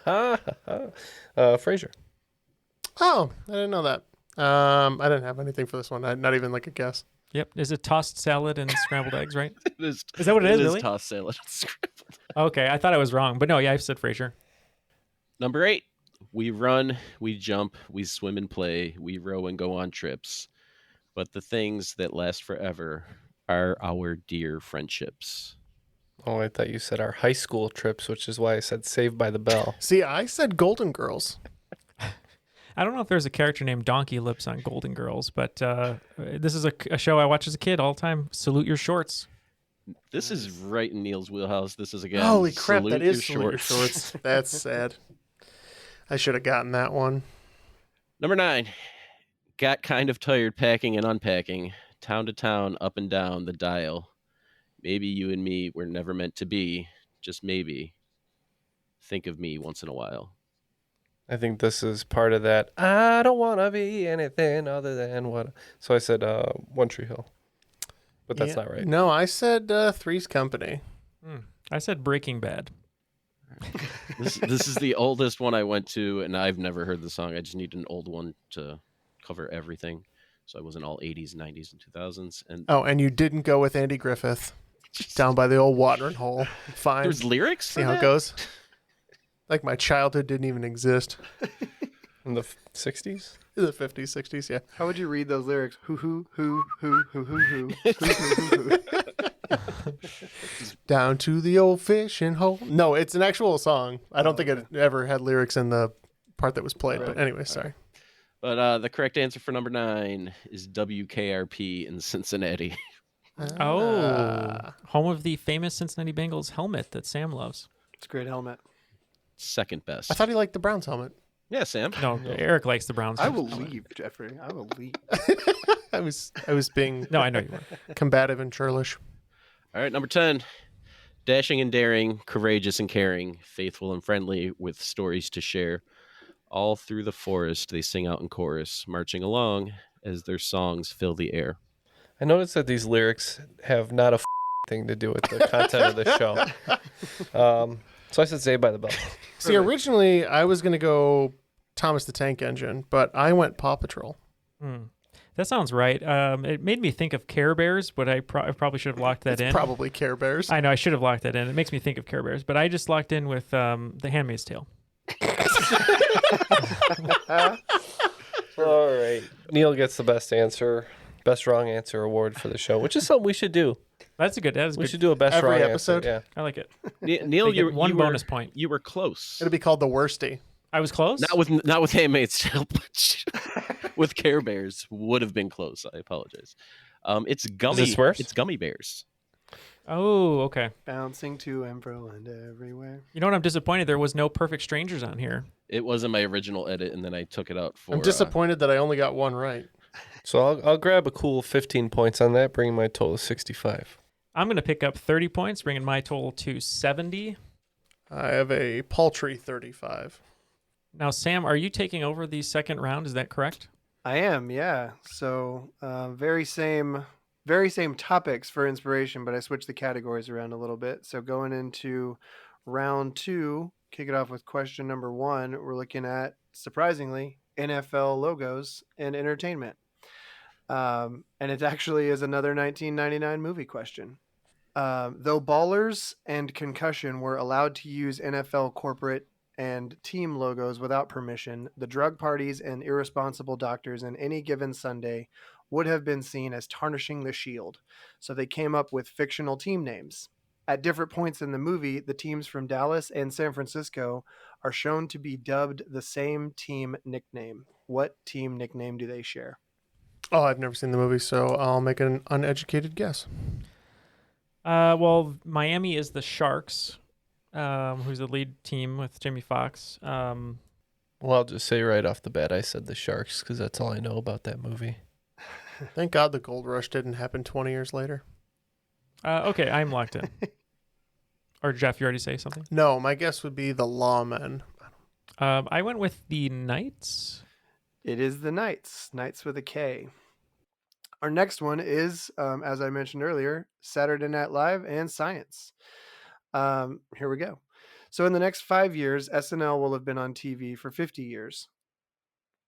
Fraser. Oh, I didn't know that. I didn't have anything for this one. Not even like a guess. Yep. Is it tossed salad and scrambled eggs, right? It is. Is that what it is, really? Tossed salad and scrambled. Okay, I thought I was wrong. But no, yeah, I said Frasier. Number 8. We run, we jump, we swim and play, we row and go on trips. But the things that last forever are our dear friendships. Oh, I thought you said our high school trips, which is why I said Saved by the Bell. See, I said Golden Girls. I don't know if there's a character named Donkey Lips on Golden Girls, but this is a show I watched as a kid all the time. Salute Your Shorts. This is right in Neal's wheelhouse. This is again. Holy crap, Salute that is Your Salute Your Shorts. That's sad. I should have gotten that one. Number 9. Got kind of tired packing and unpacking, town to town, up and down the dial. Maybe you and me were never meant to be, just maybe. Think of me once in a while. I think this is part of that. I don't want to be anything other than what. So I said One Tree Hill. But that's not right. No, I said Three's Company. I said Breaking Bad. This is the oldest one I went to, and I've never heard the song. I just need an old one to cover everything. So I wasn't all 80s, 90s, and 2000s. And and you didn't go with Andy Griffith down by the old watering hole. Fine. There's lyrics? See how it goes? Like my childhood didn't even exist. In the 60s? In the 50s, 60s, yeah. How would you read those lyrics? Hoo. Down to the old fishing hole. No, it's an actual song. I don't think it ever had lyrics in the part that was played. But anyway, sorry. But the correct answer for number 9 is WKRP in Cincinnati. Home of the famous Cincinnati Bengals helmet that Sam loves. It's a great helmet. Second best. I thought he liked the Browns helmet. Yeah, Sam. No, Eric likes the Browns. I will leave, Jeffrey. I will leave. I was being No, I know you were. combative and churlish. All right, number 10. Dashing and daring, courageous and caring, faithful and friendly, with stories to share. All through the forest they sing out in chorus, marching along as their songs fill the air. I noticed that these lyrics have not a thing to do with the content of the show. So I said Saved by the Bell. See, originally I was going to go Thomas the Tank Engine, but I went Paw Patrol. That sounds right. It made me think of Care Bears, but I probably should have locked that in. Probably Care Bears. I know, I should have locked that in. It makes me think of Care Bears, but I just locked in with The Handmaid's Tale. All right. Neal gets the best wrong answer award for the show, which is something we should do. That is good. We should do a best Every wrong episode? answer. I like it. Neal, They get one bonus point. You were close. It'll be called the Worsty. I was close? Not with Handmaid's Tale, but with Care Bears would have been close. I apologize. It's gummy. Is it Smurfs? It's gummy bears. Oh, okay. Bouncing to and fro and everywhere. You know what? I'm disappointed there was no Perfect Strangers on here. It wasn't my original edit, and then I took it out for. I'm disappointed that I only got one right. So I'll grab a cool 15 points on that, bringing my total to 65. I'm going to pick up 30 points, bringing my total to 70. I have a paltry 35. Now, Sam, are you taking over the second round? Is that correct? I am, yeah. So very same topics for inspiration, but I switched the categories around a little bit. So going into round 2, kick it off with question number 1. We're looking at, surprisingly, NFL logos and entertainment. And it actually is another 1999 movie question. Though Ballers and Concussion were allowed to use NFL corporate and team logos without permission, the drug parties and irresponsible doctors in any given Sunday would have been seen as tarnishing the shield. So they came up with fictional team names. At different points in the movie, the teams from Dallas and San Francisco are shown to be dubbed the same team nickname. What team nickname do they share? Oh, I've never seen the movie, so I'll make an uneducated guess. Well, Miami is the Sharks, who's the lead team with Jamie Foxx. Well, I'll just say right off the bat, I said the Sharks because that's all I know about that movie. Thank God the gold rush didn't happen 20 years later. Okay, I'm locked in. Or Jeff, you already say something? No, my guess would be the Lawmen. I went with the Knights. It is the Knights. Knights with a K. Our next one is, as I mentioned earlier, Saturday Night Live and science. Here we go. So in the next 5 years, SNL will have been on TV for 50 years.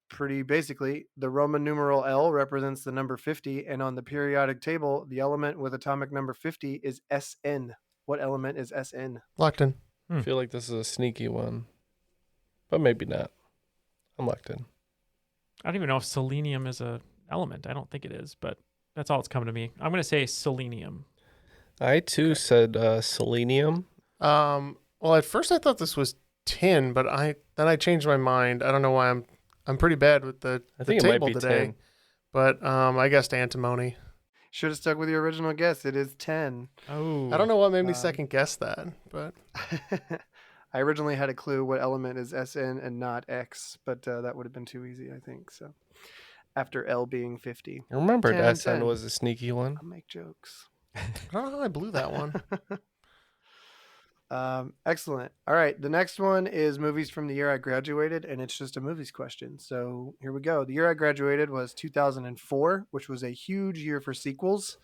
Pretty basically, the Roman numeral L represents the number 50, and on the periodic table, the element with atomic number 50 is SN. What element is SN? Locked in. I feel like this is a sneaky one, but maybe not. I'm locked in. I don't even know if selenium is a element. I don't think it is, but that's all it's coming to me. I'm going to say selenium. I too said selenium. Well, at first I thought this was tin, but then I changed my mind. I don't know why I'm pretty bad with the think it might table be today. tin. But I guessed antimony. Should have stuck with your original guess. It is 10. Oh. I don't know what made me second guess that, but I originally had a clue what element is SN and not X, but that would have been too easy, I think. So after L being 50. I remembered 10 and SN 10. was a sneaky one. I'll make jokes. I don't know how I blew that one. Excellent. All right. The next one is movies from the year I graduated, and it's just a movies question. So here we go. The year I graduated was 2004, which was a huge year for sequels,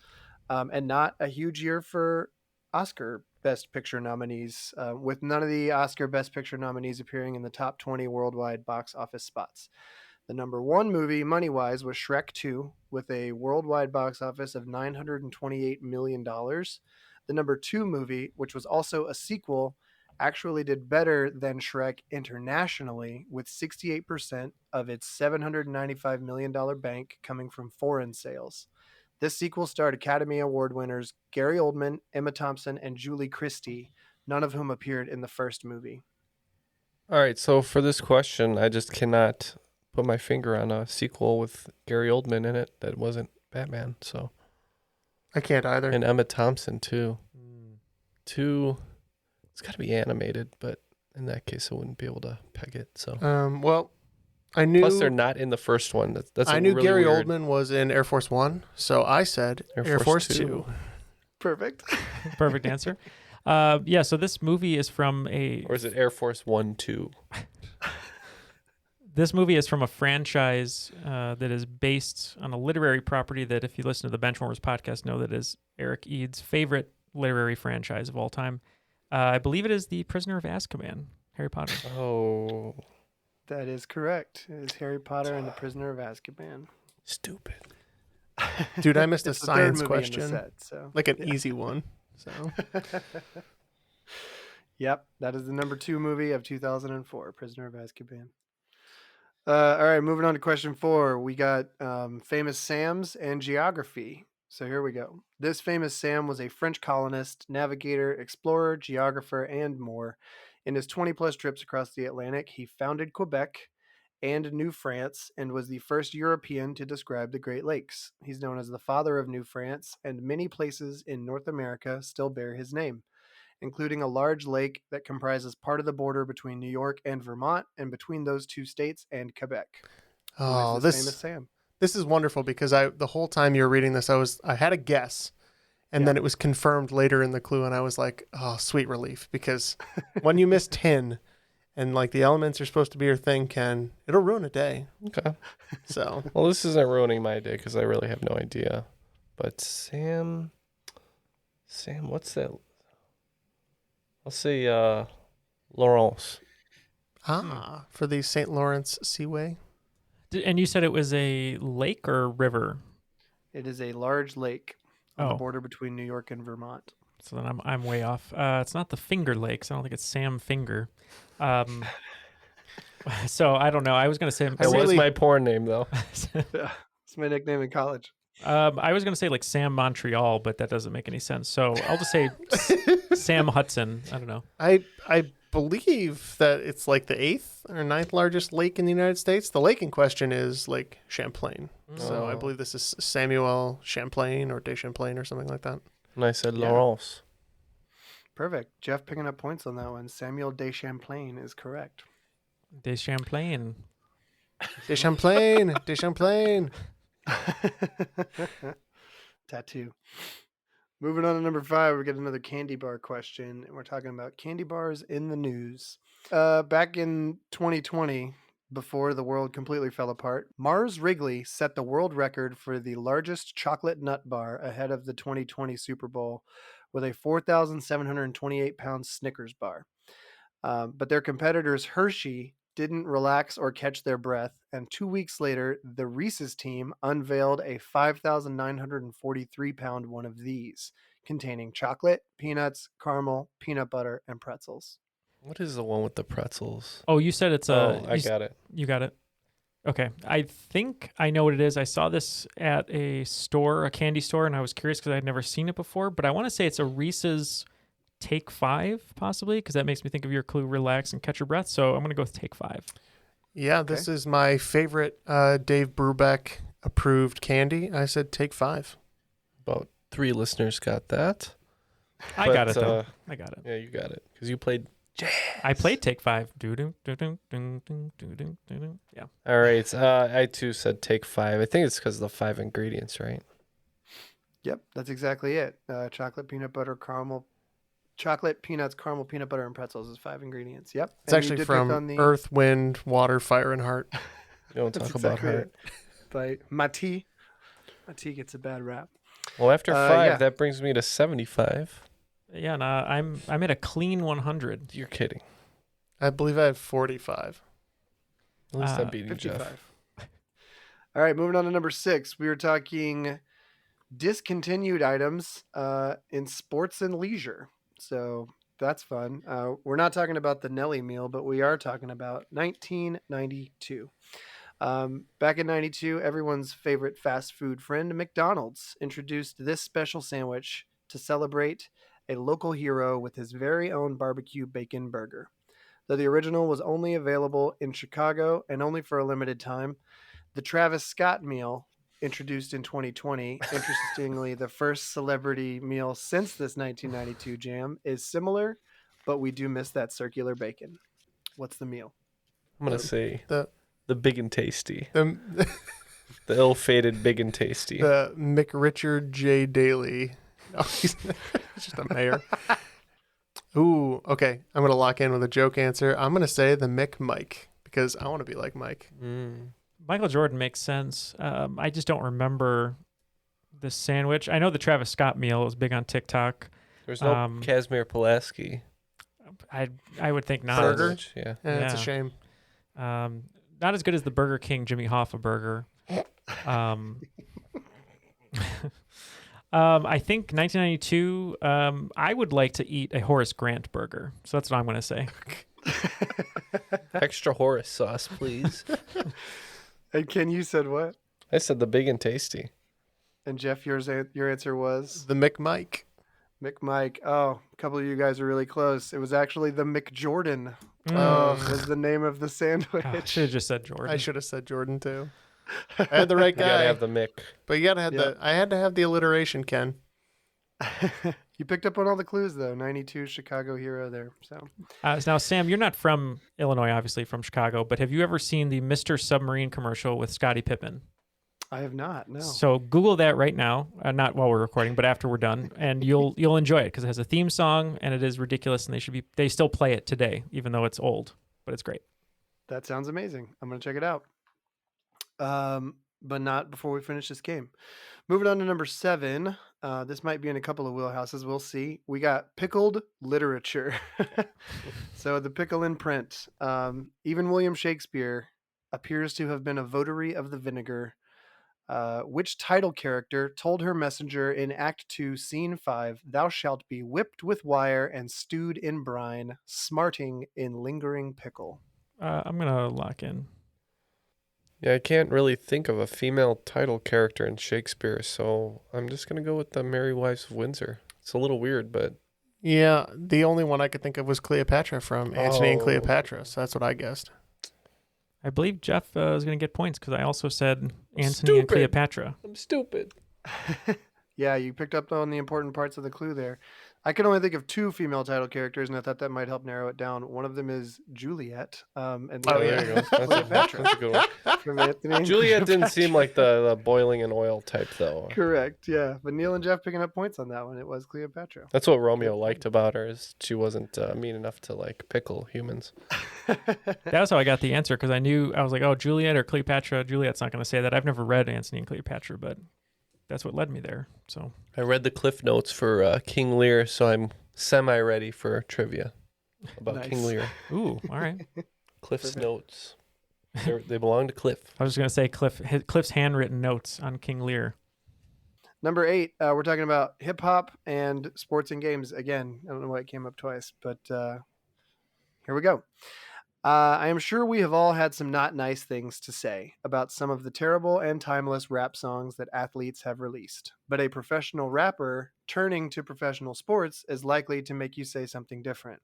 and not a huge year for Oscar Best Picture nominees, with none of the Oscar Best Picture nominees appearing in the top 20 worldwide box office spots. The number 1 movie, money-wise, was Shrek 2, with a worldwide box office of $928 million. The number 2 movie, which was also a sequel, actually did better than Shrek internationally, with 68% of its $795 million bank coming from foreign sales. This sequel starred Academy Award winners Gary Oldman, Emma Thompson, and Julie Christie, none of whom appeared in the first movie. All right, so for this question, I just cannot put my finger on a sequel with Gary Oldman in it that wasn't Batman, so... I can't either. And Emma Thompson, too. It's got to be animated, but in that case, I wouldn't be able to peg it. So, Well, I knew. plus they're not in the first one. That's I knew really Gary weird. Oldman was in Air Force One, so I said Air Force Two. Perfect. Perfect answer. Yeah, so this movie is from Or is it Air Force 1, 2? This movie is from a franchise that is based on a literary property that, if you listen to the Benchwarmers podcast, know that is Eric Eads' favorite literary franchise of all time. I believe it is The Prisoner of Azkaban, Harry Potter. Oh. That is correct. It is Harry Potter and the Prisoner of Azkaban. Stupid. Dude, I missed a It's the third science movie in the question. set, so Like an yeah. easy one. So Yep, that is the number 2 movie of 2004, Prisoner of Azkaban. All right, moving on to question 4. We got famous Sams and geography. So here we go. This famous Sam was a French colonist, navigator, explorer, geographer, and more. In his 20-plus trips across the Atlantic, he founded Quebec and New France and was the first European to describe the Great Lakes. He's known as the father of New France, and many places in North America still bear his name, including a large lake that comprises part of the border between New York and Vermont and between those two states and Quebec. Oh, Who is this famous Sam? This is wonderful because the whole time you were reading this, I had a guess, and then it was confirmed later in the clue, and I was like, oh, sweet relief, because when you miss tin, and like the elements are supposed to be your thing, Ken, it'll ruin a day. Okay. So, well, this isn't ruining my day because I really have no idea. But Sam, what's that? I'll say Laurence. For the St. Lawrence Seaway. And you said it was a lake or river? It is a large lake on the Oh. border between New York and Vermont. So then I'm way off. It's not the Finger Lakes. I don't think it's Sam Finger. So I don't know. I was going to say... That was my porn name, though. It's my nickname in college. I was going to say like Sam Montreal, but that doesn't make any sense. So I'll just say Sam Hudson. I don't know. I believe that it's like the 8th or 9th largest lake in the United States. The lake in question is Lake Champlain. So I believe this is Samuel Champlain or de Champlain or something like that. And I said Laurence. Perfect. Jeff picking up points on that one. Samuel de Champlain is correct. De Champlain. De Champlain. De Champlain. Tattoo. Moving on to number 5, we get another candy bar question, and we're talking about candy bars in the news. Back in 2020, before the world completely fell apart, Mars Wrigley set the world record for the largest chocolate nut bar ahead of the 2020 Super Bowl with a 4,728-pound Snickers bar. But their competitors Hershey didn't relax or catch their breath, and 2 weeks later, the Reese's team unveiled a 5,943-pound one of these, containing chocolate, peanuts, caramel, peanut butter, and pretzels. What is the one with the pretzels? Oh, you said it's a... I got it. You got it. Okay. I think I know what it is. I saw this at a store, a candy store, and I was curious because I'd never seen it before, but I want to say it's a Reese's Take 5, possibly, because that makes me think of your clue, relax and catch your breath. So I'm going to go with Take 5. Yeah, this is my favorite Dave Brubeck approved candy. I said Take 5. About 3 listeners got that. I got it, though. I got it. Yeah, you got it. Because you played jazz. I played Take 5. Yeah. All right. I, too, said Take 5. I think it's because of the 5 ingredients, right? Yep, that's exactly it. Chocolate, peanut butter, caramel. Chocolate, peanuts, caramel, peanut butter, and pretzels is 5 ingredients. Yep. It's actually from Earth, Wind, Water, Fire, and Heart. You don't talk about heart. By Mati. Mati gets a bad rap. Well, after 5, that brings me to 75. Yeah, and I'm at a clean 100. You're kidding. I believe I have 45. At least I'm beating 55. Jeff. All right, moving on to number 6. We were talking discontinued items in sports and leisure. So that's fun. We're not talking about the Nelly meal, but we are talking about 1992. Back in 92, everyone's favorite fast food friend, McDonald's, introduced this special sandwich to celebrate a local hero with his very own barbecue bacon burger. Though the original was only available in Chicago and only for a limited time, the Travis Scott meal, introduced in 2020, interestingly, the first celebrity meal since this 1992 jam, is similar, but we do miss that circular bacon. What's the meal? I'm going to say the big and tasty. The ill-fated big and tasty. The McRichard J. Daly. No, he's just a mayor. Ooh, okay. I'm going to lock in with a joke answer. I'm going to say the Mike because I want to be like Mike. Michael Jordan makes sense. I just don't remember the sandwich. I know the Travis Scott meal was big on TikTok. There's no Casimir Pulaski. I would think not. Burger? Yeah. It's a shame. Not as good as the Burger King Jimmy Hoffa burger. I think 1992, I would like to eat a Horace Grant burger. So that's what I'm going to say. Extra Horace sauce, please. And Ken, you said what? I said the big and tasty. And Jeff, your answer was? The McMike. McMike. Oh, a couple of you guys are really close. It was actually the McJordan. Was the name of the sandwich. I should have just said Jordan. I should have said Jordan too. I had the right guy. You gotta have the Mick. But you gotta have I had to have the alliteration, Ken. You picked up on all the clues though. 92 Chicago hero there. So now, Sam, you're not from Illinois, obviously from Chicago, but have you ever seen the Mr. Submarine commercial with Scottie Pippen? I have not. No. So Google that right now, not while we're recording, but after we're done, and you'll enjoy it because it has a theme song and it is ridiculous, and they still play it today, even though it's old, but it's great. That sounds amazing. I'm gonna check it out. But not before we finish this game. Moving on to number 7. This might be in a couple of wheelhouses. We'll see. We got pickled literature. So the pickle in print. Even William Shakespeare appears to have been a votary of the vinegar. Which title character told her messenger in Act 2, Scene 5, "Thou shalt be whipped with wire and stewed in brine, smarting in lingering pickle"? I'm going to lock in. Yeah, I can't really think of a female title character in Shakespeare, so I'm just going to go with the Merry Wives of Windsor. It's a little weird, but... Yeah, the only one I could think of was Cleopatra from Antony and Cleopatra, so that's what I guessed. I believe Jeff is going to get points because I also said Antony and Cleopatra. I'm stupid. Yeah, you picked up on the important parts of the clue there. I can only think of 2 female title characters, and I thought that might help narrow it down. One of them is Juliet. And the there you go. That's a good one. From Antony and Juliet didn't Cleopatra. seem like the boiling in oil type, though. Correct, yeah. But Neal and Jeff picking up points on that one. It was Cleopatra. That's what Romeo liked about her, is she wasn't mean enough to, like, pickle humans. That's how I got the answer because I was like, oh, Juliet or Cleopatra. Juliet's not going to say that. I've never read Antony and Cleopatra, but that's what led me there. So I read the Cliff Notes for King Lear, so I'm semi-ready for trivia about Nice. King Lear. ooh, all right. Cliff's Notes. They belong to Cliff. I was going to say Cliff's handwritten notes on King Lear. Number 8, we're talking about hip hop and sports and games. Again, I don't know why it came up twice, but here we go. I am sure we have all had some not nice things to say about some of the terrible and timeless rap songs that athletes have released. But a professional rapper turning to professional sports is likely to make you say something different.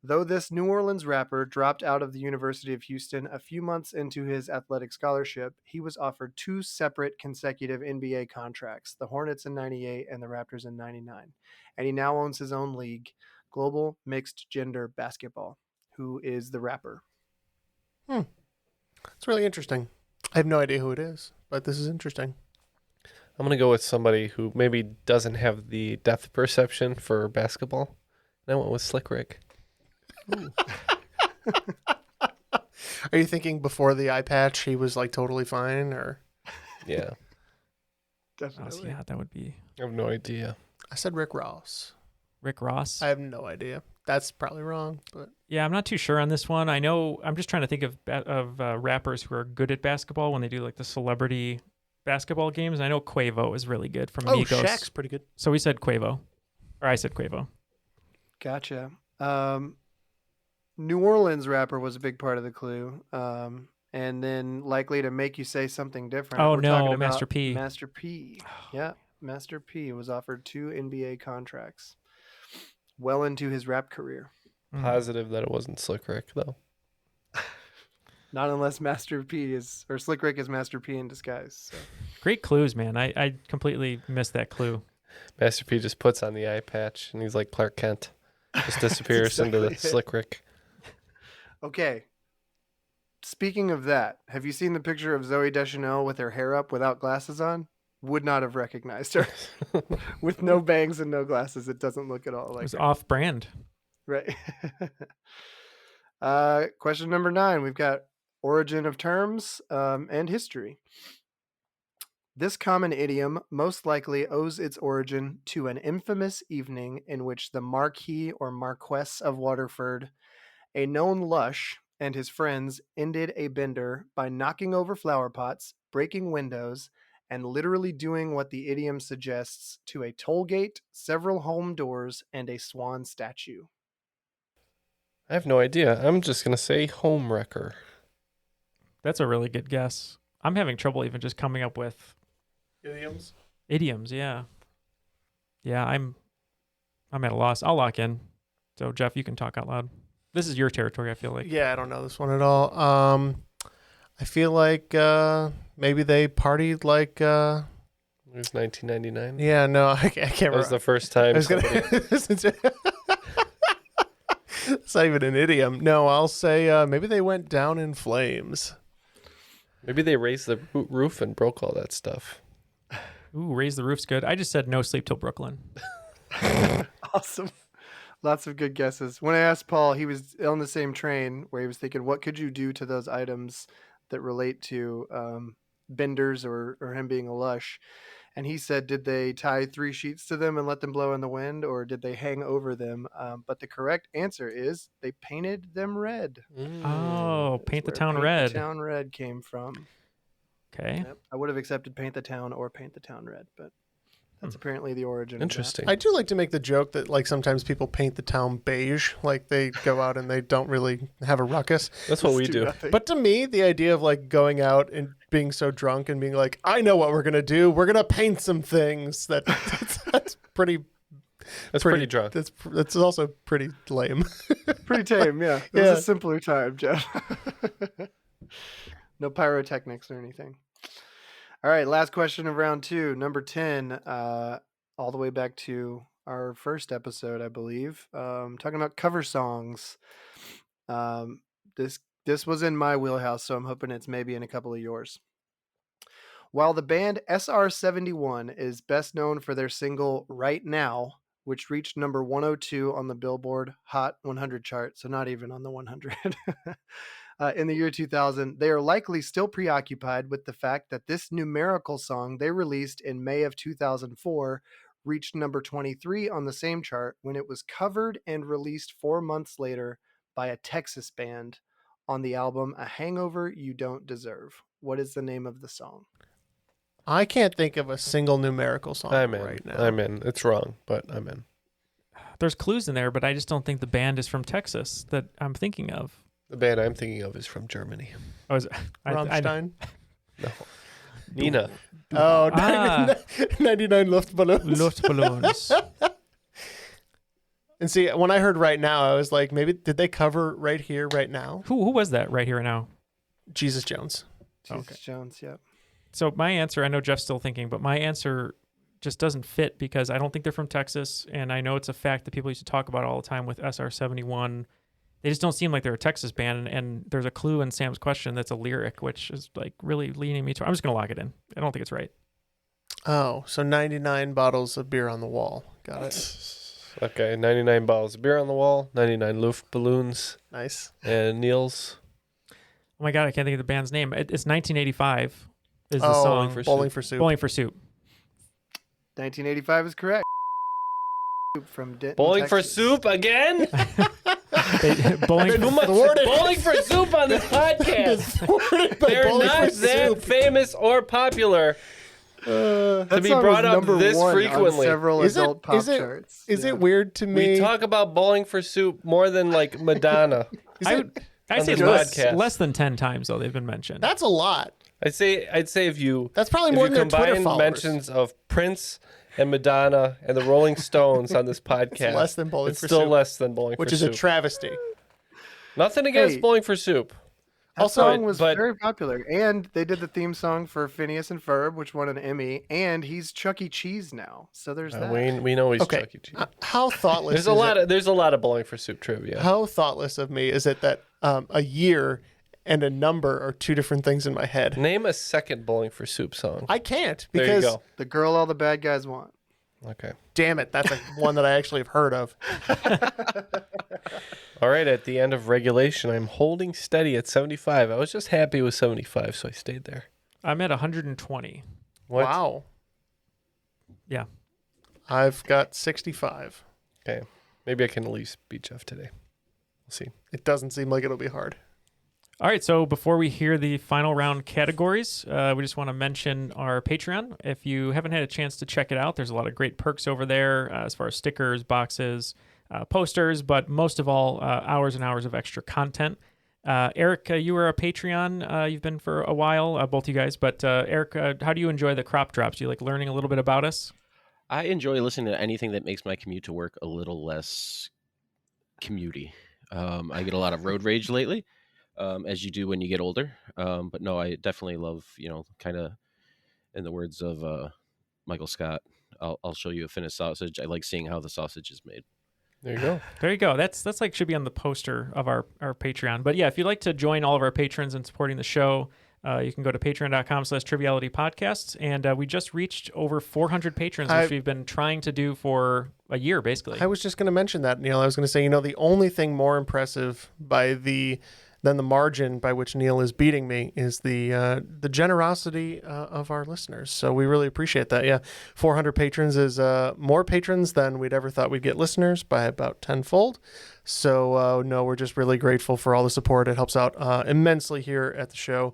Though this New Orleans rapper dropped out of the University of Houston a few months into his athletic scholarship, he was offered 2 separate consecutive NBA contracts, the Hornets in 98 and the Raptors in 99. And he now owns his own league, Global Mixed Gender Basketball. Who is the rapper? It's really interesting. I have no idea who it is, but this is interesting. I'm going to go with somebody who maybe doesn't have the depth perception for basketball. And I went with Slick Rick. Are you thinking before the eye patch he was like totally fine, or? Yeah. Definitely. Yeah, that would be I have no idea. I said Rick Ross. Rick Ross. I have no idea. That's probably wrong, but Yeah, I'm not too sure on this one. I know I'm just trying to think of rappers who are good at basketball when they do like the celebrity basketball games. I know Quavo is really good from Migos. Shaq's pretty good. So we said Quavo, or I said Quavo. Gotcha. New Orleans rapper was a big part of the clue. And then likely to make you say something different. Oh, We're no, talking about Master P. Master P. Yeah, Master P was offered 2 NBA contracts well into his rap career. Positive that it wasn't Slick Rick, though. Not unless Master P is, or Slick Rick is Master P in disguise. So. Great clues, man. I completely missed that clue. Master P just puts on the eye patch, and he's like Clark Kent. Just disappears into the Slick Rick. Okay. Speaking of that, have you seen the picture of Zooey Deschanel with her hair up without glasses on? Would not have recognized her. With no bangs and no glasses, it doesn't look at all like It was her. off-brand. Right. Question number 9. We've got origin of terms and history. This common idiom most likely owes its origin to an infamous evening in which the Marquis or Marquess of Waterford, a known lush, and his friends ended a bender by knocking over flower pots, breaking windows, and literally doing what the idiom suggests to a toll gate, several home doors, and a swan statue. I have no idea. I'm just going to say home wrecker. That's a really good guess. I'm having trouble even just coming up with Idioms. idioms. Yeah. Yeah, I'm at a loss. I'll lock in. So Jeff, you can talk out loud. This is your territory, I feel like. Yeah, I don't know this one at all. I feel like maybe they partied like. It was 1999. Yeah, no, I can't remember. That was the first time. It's not even an idiom. No, I'll say maybe they went down in flames. Maybe they raised the roof and broke all that stuff. Ooh, raise the roof's good. I just said no sleep till Brooklyn. Awesome. Lots of good guesses. When I asked Paul, he was on the same train where he was thinking, what could you do to those items that relate to benders or him being a lush? And he said, did they tie 3 sheets to them and let them blow in the wind, or did they hang over them? But the correct answer is they painted them red. Oh, paint the town red. Paint the town red came from. Okay. Yep. I would have accepted paint the town or paint the town red, but that's apparently the origin. Interesting. I do like to make the joke that like sometimes people paint the town beige, like they go out and they don't really have a ruckus. That's what we do. Nothing. But to me, the idea of like going out and being so drunk and being like, I know what we're gonna do. We're gonna paint some things. That's pretty. That's pretty drunk. That's also pretty lame. Pretty tame, yeah. It was a simpler time, Jeff. No pyrotechnics or anything. All right, last question of round 2, number 10, all the way back to our first episode, I believe, talking about cover songs. This was in my wheelhouse, so I'm hoping it's maybe in a couple of yours. While the band SR71 is best known for their single Right Now, which reached number 102 on the Billboard Hot 100 chart, so not even on the 100. In the year 2000, they are likely still preoccupied with the fact that this numerical song they released in May of 2004 reached number 23 on the same chart when it was covered and released 4 months later by a Texas band on the album A Hangover You Don't Deserve. What is the name of the song? I can't think of a single numerical song right now. I'm in. It's wrong, but I'm in. There's clues in there, but I just don't think the band is from Texas that I'm thinking of. The band I'm thinking of is from Germany. Oh, is Rammstein? No. Nina. Oh, 99 Luftballons. Luftballons. And see, when I heard Right Now, I was like, maybe, did they cover Right Here, Right Now? Who was that right here and now? Jesus Jones. Jesus Jones, yep. So my answer, I know Jeff's still thinking, but my answer just doesn't fit because I don't think they're from Texas, and I know it's a fact that people used to talk about all the time with SR71. They just don't seem like they're a Texas band, and there's a clue in Sam's question that's a lyric, which is like really leaning me to. I'm just gonna lock it in. I don't think it's right. Oh, so 99 bottles of beer on the wall. Got it. Okay, 99 bottles of beer on the wall, 99 Luftballons. Nice. And Neal's. Oh my God, I can't think of the band's name. It's 1985 is the song. Bowling for Soup. Bowling for Soup. 1985 is correct. From Denton, Bowling for Texas. Soup again? Bowling for Soup on this podcast. They're not that famous or popular to be brought up this frequently. Several adult pop charts. Is it weird to me? We talk about Bowling for Soup more than like Madonna. I'd say less than 10 times though they've been mentioned. That's a lot. I'd say if you that's probably more than their Twitter combine followers. mentions of Prince and Madonna and the Rolling Stones on this podcast, it's less than Bowling for still Soup, less than Bowling for Soup, which is a travesty. Nothing against Bowling for Soup. That Also, song was but- very popular, and they did the theme song for Phineas and Ferb, which won an Emmy, and he's Chuck E. Cheese now. So there's that. we know he's okay. Chuck E. Cheese. How thoughtless There's a lot of Bowling for Soup trivia. How thoughtless of me is it that a year and a number are two different things in my head? Name a second Bowling for Soup song. I can't There you because go. The girl all the bad guys want. Okay. damn it, that's one that I actually have heard of. All right, at the end of regulation, I'm holding steady at 75. I was just happy with 75, so I stayed there. I'm at 120. What? Wow. Yeah. I've got 65. Okay. Maybe I can at least beat Jeff today. We'll see. It doesn't seem like it'll be hard. All right, so before we hear the final round categories, we just want to mention our Patreon. If you haven't had a chance to check it out, there's a lot of great perks over there as far as stickers, boxes, posters, but most of all, hours and hours of extra content. Eric, you were a Patreon. You've been for a while, both you guys. But Eric, how do you enjoy the crop drops? Do you like learning a little bit about us? I enjoy listening to anything that makes my commute to work a little less commutey. I get a lot of road rage lately. As you do when you get older. But no, I definitely love, kind of, in the words of Michael Scott, I'll show you a finished sausage. I like seeing how the sausage is made. There you go. There you go. That's like should be on the poster of our Patreon. But yeah, if you'd like to join all of our patrons in supporting the show, you can go to patreon.com/Triviality Podcasts. And we just reached over 400 patrons, which we've been trying to do for a year, basically. I was just going to mention that, Neal. I was going to say, the only thing more impressive than the margin by which Neal is beating me is the generosity of our listeners. So we really appreciate that. Yeah, 400 patrons is more patrons than we'd ever thought we'd get listeners by about tenfold. So no, we're just really grateful for all the support. It helps out immensely here at the show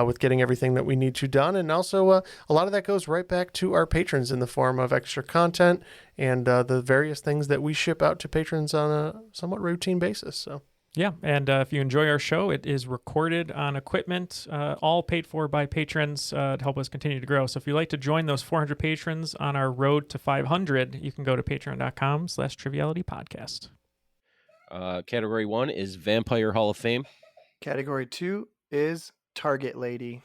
with getting everything that we need to done. And also a lot of that goes right back to our patrons in the form of extra content and the various things that we ship out to patrons on a somewhat routine basis. So. Yeah, and if you enjoy our show, it is recorded on equipment, all paid for by patrons to help us continue to grow. So if you'd like to join those 400 patrons on our road to 500, you can go to patreon.com/Triviality Podcast. Category 1 is Vampire Hall of Fame. Category 2 is Target Lady.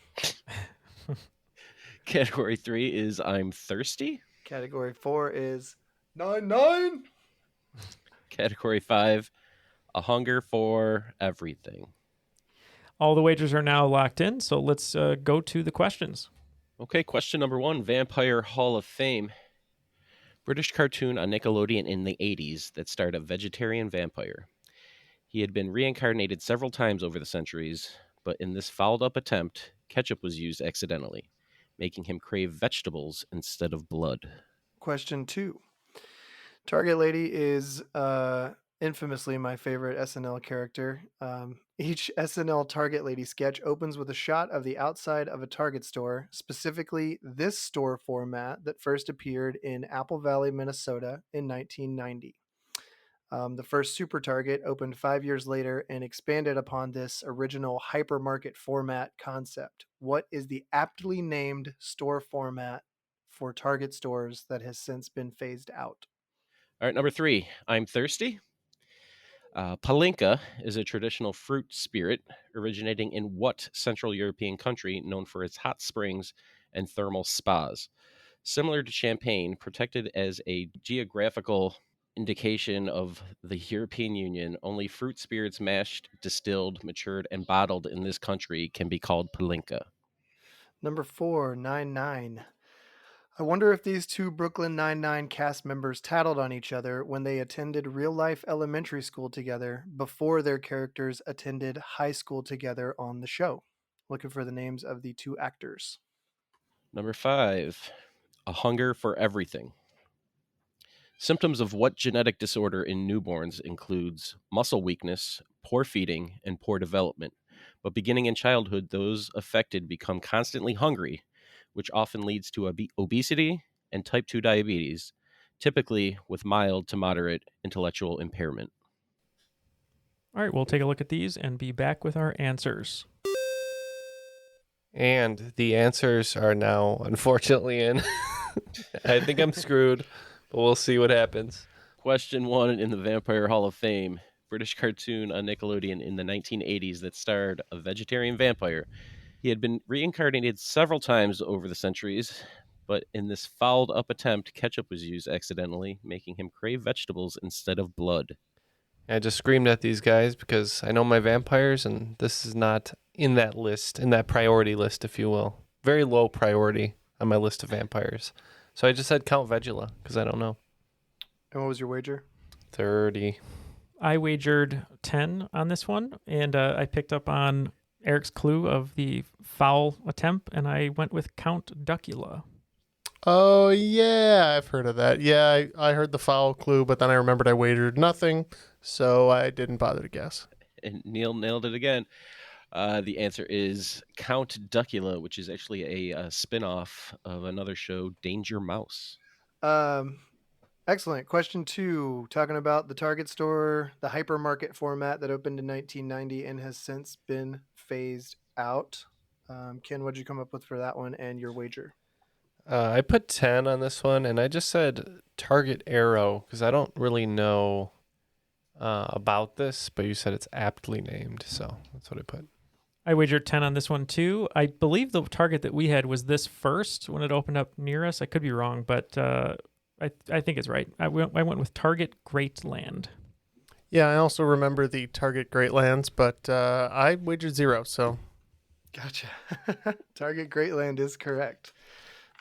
Category 3 is I'm Thirsty. Category 4 is 99. Category 5, A Hunger for Everything. All the wagers are now locked in, so let's go to the questions. Okay, question number 1, Vampire Hall of Fame. British cartoon on Nickelodeon in the 80s that starred a vegetarian vampire. He had been reincarnated several times over the centuries, but in this fouled-up attempt, ketchup was used accidentally, making him crave vegetables instead of blood. Question 2. Target Lady is infamously my favorite SNL character. Each SNL Target Lady sketch opens with a shot of the outside of a Target store, specifically this store format that first appeared in Apple Valley, Minnesota in 1990. The first Super Target opened 5 years later and expanded upon this original hypermarket format concept. What is the aptly named store format for Target stores that has since been phased out? All right, number 3, I'm Thirsty. Palinka is a traditional fruit spirit originating in what Central European country known for its hot springs and thermal spas? Similar to champagne, protected as a geographical indication of the European Union, only fruit spirits mashed, distilled, matured, and bottled in this country can be called Palinka. Number 4, 99. I wonder if these two Brooklyn Nine-Nine cast members tattled on each other when they attended real-life elementary school together before their characters attended high school together on the show. Looking for the names of the two actors. Number 5, A Hunger for Everything. Symptoms of what genetic disorder in newborns includes muscle weakness, poor feeding, and poor development. But beginning in childhood, those affected become constantly hungry, which often leads to obesity and type 2 diabetes, typically with mild to moderate intellectual impairment. All right, we'll take a look at these and be back with our answers. And the answers are now, unfortunately, in. I think I'm screwed, but we'll see what happens. Question 1 in the Vampire Hall of Fame. British cartoon on Nickelodeon in the 1980s that starred a vegetarian vampire. He had been reincarnated several times over the centuries, but in this fouled-up attempt, ketchup was used accidentally, making him crave vegetables instead of blood. I just screamed at these guys because I know my vampires, and this is not in that list, in that priority list, if you will. Very low priority on my list of vampires. So I just said Count Vegula because I don't know. And what was your wager? 30. I wagered 10 on this one, and I picked up on Eric's clue of the foul attempt, and I went with Count Duckula. Oh, yeah, I've heard of that. Yeah, I heard the foul clue, but then I remembered I wagered nothing, so I didn't bother to guess. And Neal nailed it again. The answer is Count Duckula, which is actually a spin-off of another show, Danger Mouse. Excellent. Question 2, talking about the Target store, the hypermarket format that opened in 1990 and has since been phased out. Ken, what'd you come up with for that one and your wager? I put 10 on this one, and I just said Target Arrow because I don't really know about this, but you said it's aptly named, so that's what I put. I wagered 10 on this one too. I believe the Target that we had was this first when it opened up near us. I could be wrong, but I think it's right. I went with Target Greatland. Yeah, I also remember the Target Greatlands, but I wagered 0, so. Gotcha. Target Greatland is correct.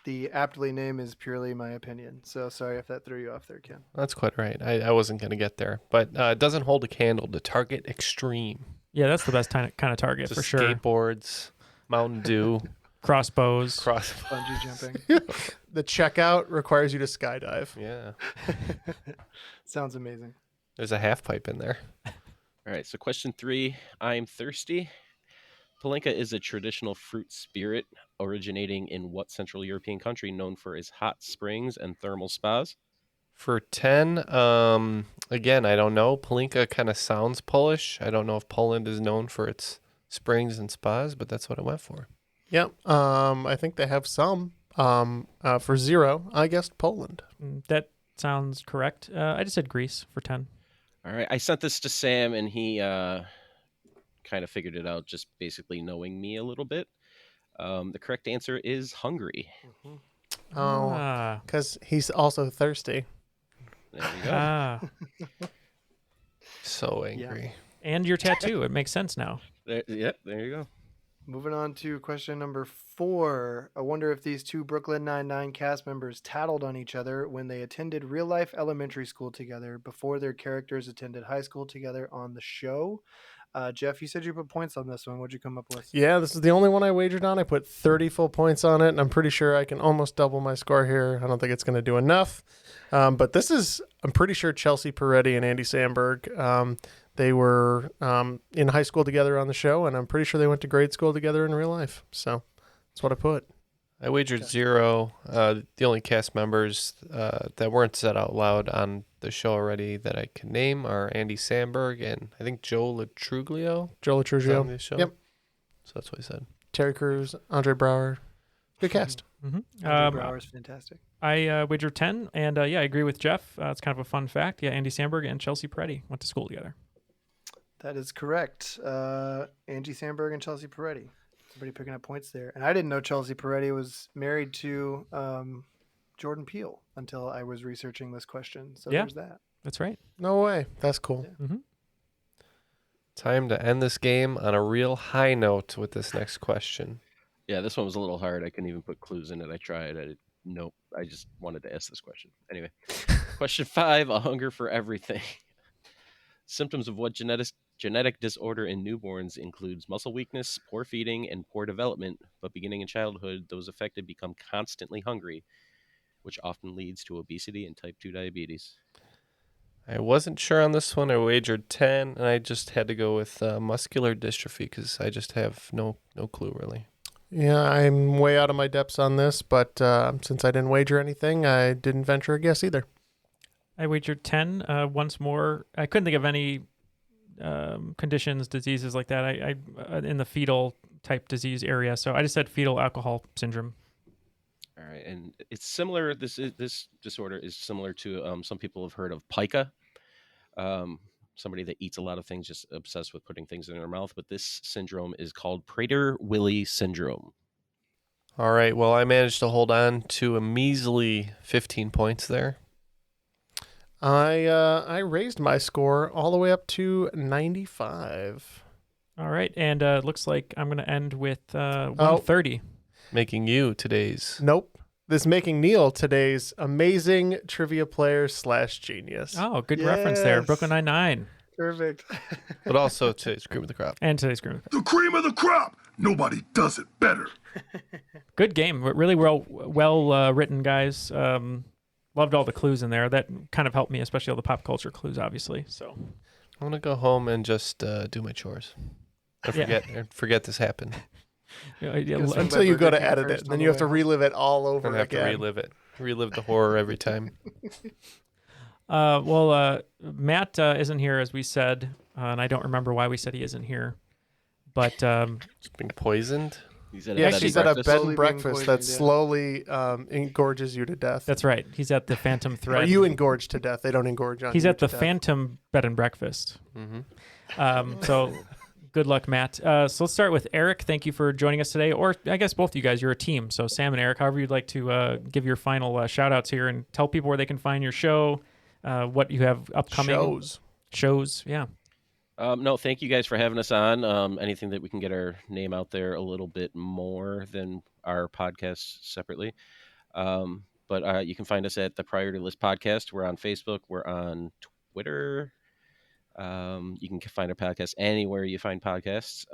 The aptly name is purely my opinion. So sorry if that threw you off there, Ken. That's quite right. I wasn't going to get there, but it doesn't hold a candle to Target Extreme. Yeah, that's the best kind of Target Just for sure. Skateboards, Mountain Dew, crossbows, bungee jumping. The checkout requires you to skydive. Yeah. Sounds amazing. There's a half pipe in there. All right, so question 3, I'm thirsty. Palinka is a traditional fruit spirit originating in what Central European country known for its hot springs and thermal spas? For 10, again, I don't know. Palinka kind of sounds Polish. I don't know if Poland is known for its springs and spas, but that's what I went for. Yep. I think they have some. For 0, I guessed Poland. That sounds correct. I just said Greece for 10. All right, I sent this to Sam, and he kind of figured it out just basically knowing me a little bit. The correct answer is Hungary. Mm-hmm. Oh, because he's also thirsty. There you go. So angry. Yeah. And your tattoo. It makes sense now. There you go. Moving on to question number 4. I wonder if these two Brooklyn Nine-Nine cast members tattled on each other when they attended real-life elementary school together before their characters attended high school together on the show. Jeff, you said you put points on this one. What'd you come up with? Yeah, this is the only one I wagered on. I put 30 full points on it, and I'm pretty sure I can almost double my score here. I don't think it's going to do enough. But this is, I'm pretty sure Chelsea Peretti and Andy Samberg, they were in high school together on the show, and I'm pretty sure they went to grade school together in real life. So that's what I put. I wagered 0. The only cast members that weren't said out loud on the show already that I can name are Andy Samberg and I think Joe Latruglio. Joe Latruglio. On the show. Yep. So that's what I said. Terry Crews, Andre Brower. Good cast. Mm-hmm. Andre Brower's fantastic. I wagered 10, and I agree with Jeff. It's kind of a fun fact. Yeah, Andy Samberg and Chelsea Peretti went to school together. That is correct. Angie Samberg and Chelsea Peretti. Everybody picking up points there. And I didn't know Chelsea Peretti was married to Jordan Peele until I was researching this question. So there's that. That's right. No way. That's cool. Yeah. Mm-hmm. Time to end this game on a real high note with this next question. Yeah, this one was a little hard. I couldn't even put clues in it. I tried. Nope. I just wanted to ask this question. Anyway, question 5, a hunger for everything. Symptoms of what genetic disorder in newborns includes muscle weakness, poor feeding, and poor development, but beginning in childhood, those affected become constantly hungry, which often leads to obesity and type 2 diabetes. I wasn't sure on this one. I wagered 10, and I just had to go with muscular dystrophy because I just have no clue, really. Yeah, I'm way out of my depths on this, but since I didn't wager anything, I didn't venture a guess either. I wagered 10 once more. I couldn't think of any conditions, diseases like that. I in the fetal type disease area, so I just said fetal alcohol syndrome. All right, and it's similar. This disorder is similar to some people have heard of pica. somebody that eats a lot of things, just obsessed with putting things in their mouth. But this syndrome is called Prader-Willi syndrome. All right. Well, I managed to hold on to a measly 15 points there. I raised my score all the way up to 95. All right, and it looks like I'm going to end with 130. Making you today's. Nope. This making Neal today's amazing trivia player / genius. Oh, good reference there. Brooklyn Nine-Nine. Perfect. But also today's Cream of the Crop. And today's Cream of the Crop. The cream of the crop! Nobody does it better. Good game. Really well written, guys. Loved all the clues in there. That kind of helped me, especially all the pop culture clues, obviously. So I'm going to go home and just do my chores. And forget this happened. Until you go to edit it, and then you have to relive it all over again. I have to relive it. Relive the horror every time. Matt isn't here, as we said, and I don't remember why we said he isn't here. But he's being poisoned. He's at a bed and breakfast that slowly engorges you to death. That's right. He's at the Phantom Thread. Or you engorge to death. They don't engorge on you. He's at the to death. Phantom Bed and Breakfast. Mm-hmm. So good luck, Matt. So let's start with Eric. Thank you for joining us today. Or I guess both of you guys, you're a team. So Sam and Eric, however you'd like to give your final shout-outs here and tell people where they can find your show, what you have upcoming. Shows, yeah. No, thank you guys for having us on. Anything that we can get our name out there a little bit more than our podcasts separately. But you can find us at the Priority List Podcast. We're on Facebook. We're on Twitter. You can find our podcast anywhere you find podcasts.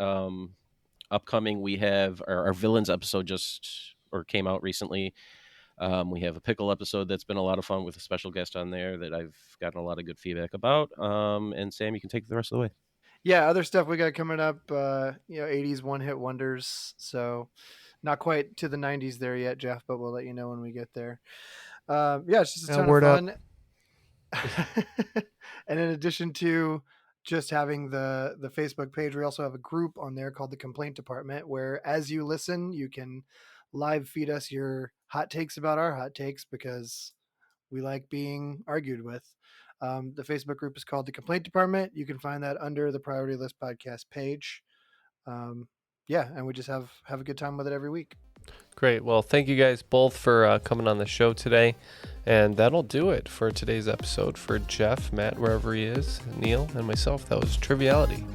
Upcoming, we have our Villains episode came out recently. We have a pickle episode that's been a lot of fun with a special guest on there that I've gotten a lot of good feedback about. And Sam, you can take the rest of the way. Yeah, other stuff we got coming up, 80s one-hit wonders. So not quite to the 90s there yet, Jeff, but we'll let you know when we get there. It's just a ton of fun. And in addition to just having the Facebook page, we also have a group on there called the Complaint Department, where as you listen, you can live feed us your hot takes about our hot takes, because we like being argued with. The Facebook group is called the Complaint Department. You can find that under the Priority List Podcast page. And we just have a good time with it every week. Great. Well, thank you guys both for coming on the show today. And that'll do it for today's episode. For Jeff, Matt, wherever he is, Neal, and myself, that was Triviality.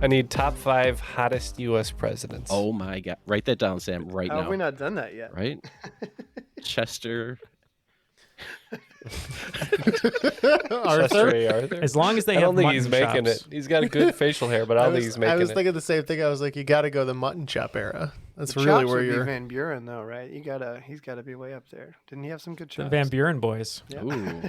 I need top 5 hottest U.S. presidents. Oh, my God. Write that down, Sam, right now. How have we not done that yet? Right? Chester. Arthur. As long as they have I don't think mutton he's making chops. it. He's got a good facial hair, but I don't think he's making it. I was thinking the same thing. I was like, you got to go the mutton chop era. That's The really chops where would be you're. Van Buren, though, right? He's got to be way up there. Didn't he have some good The chops? Van Buren boys. Yeah. Ooh.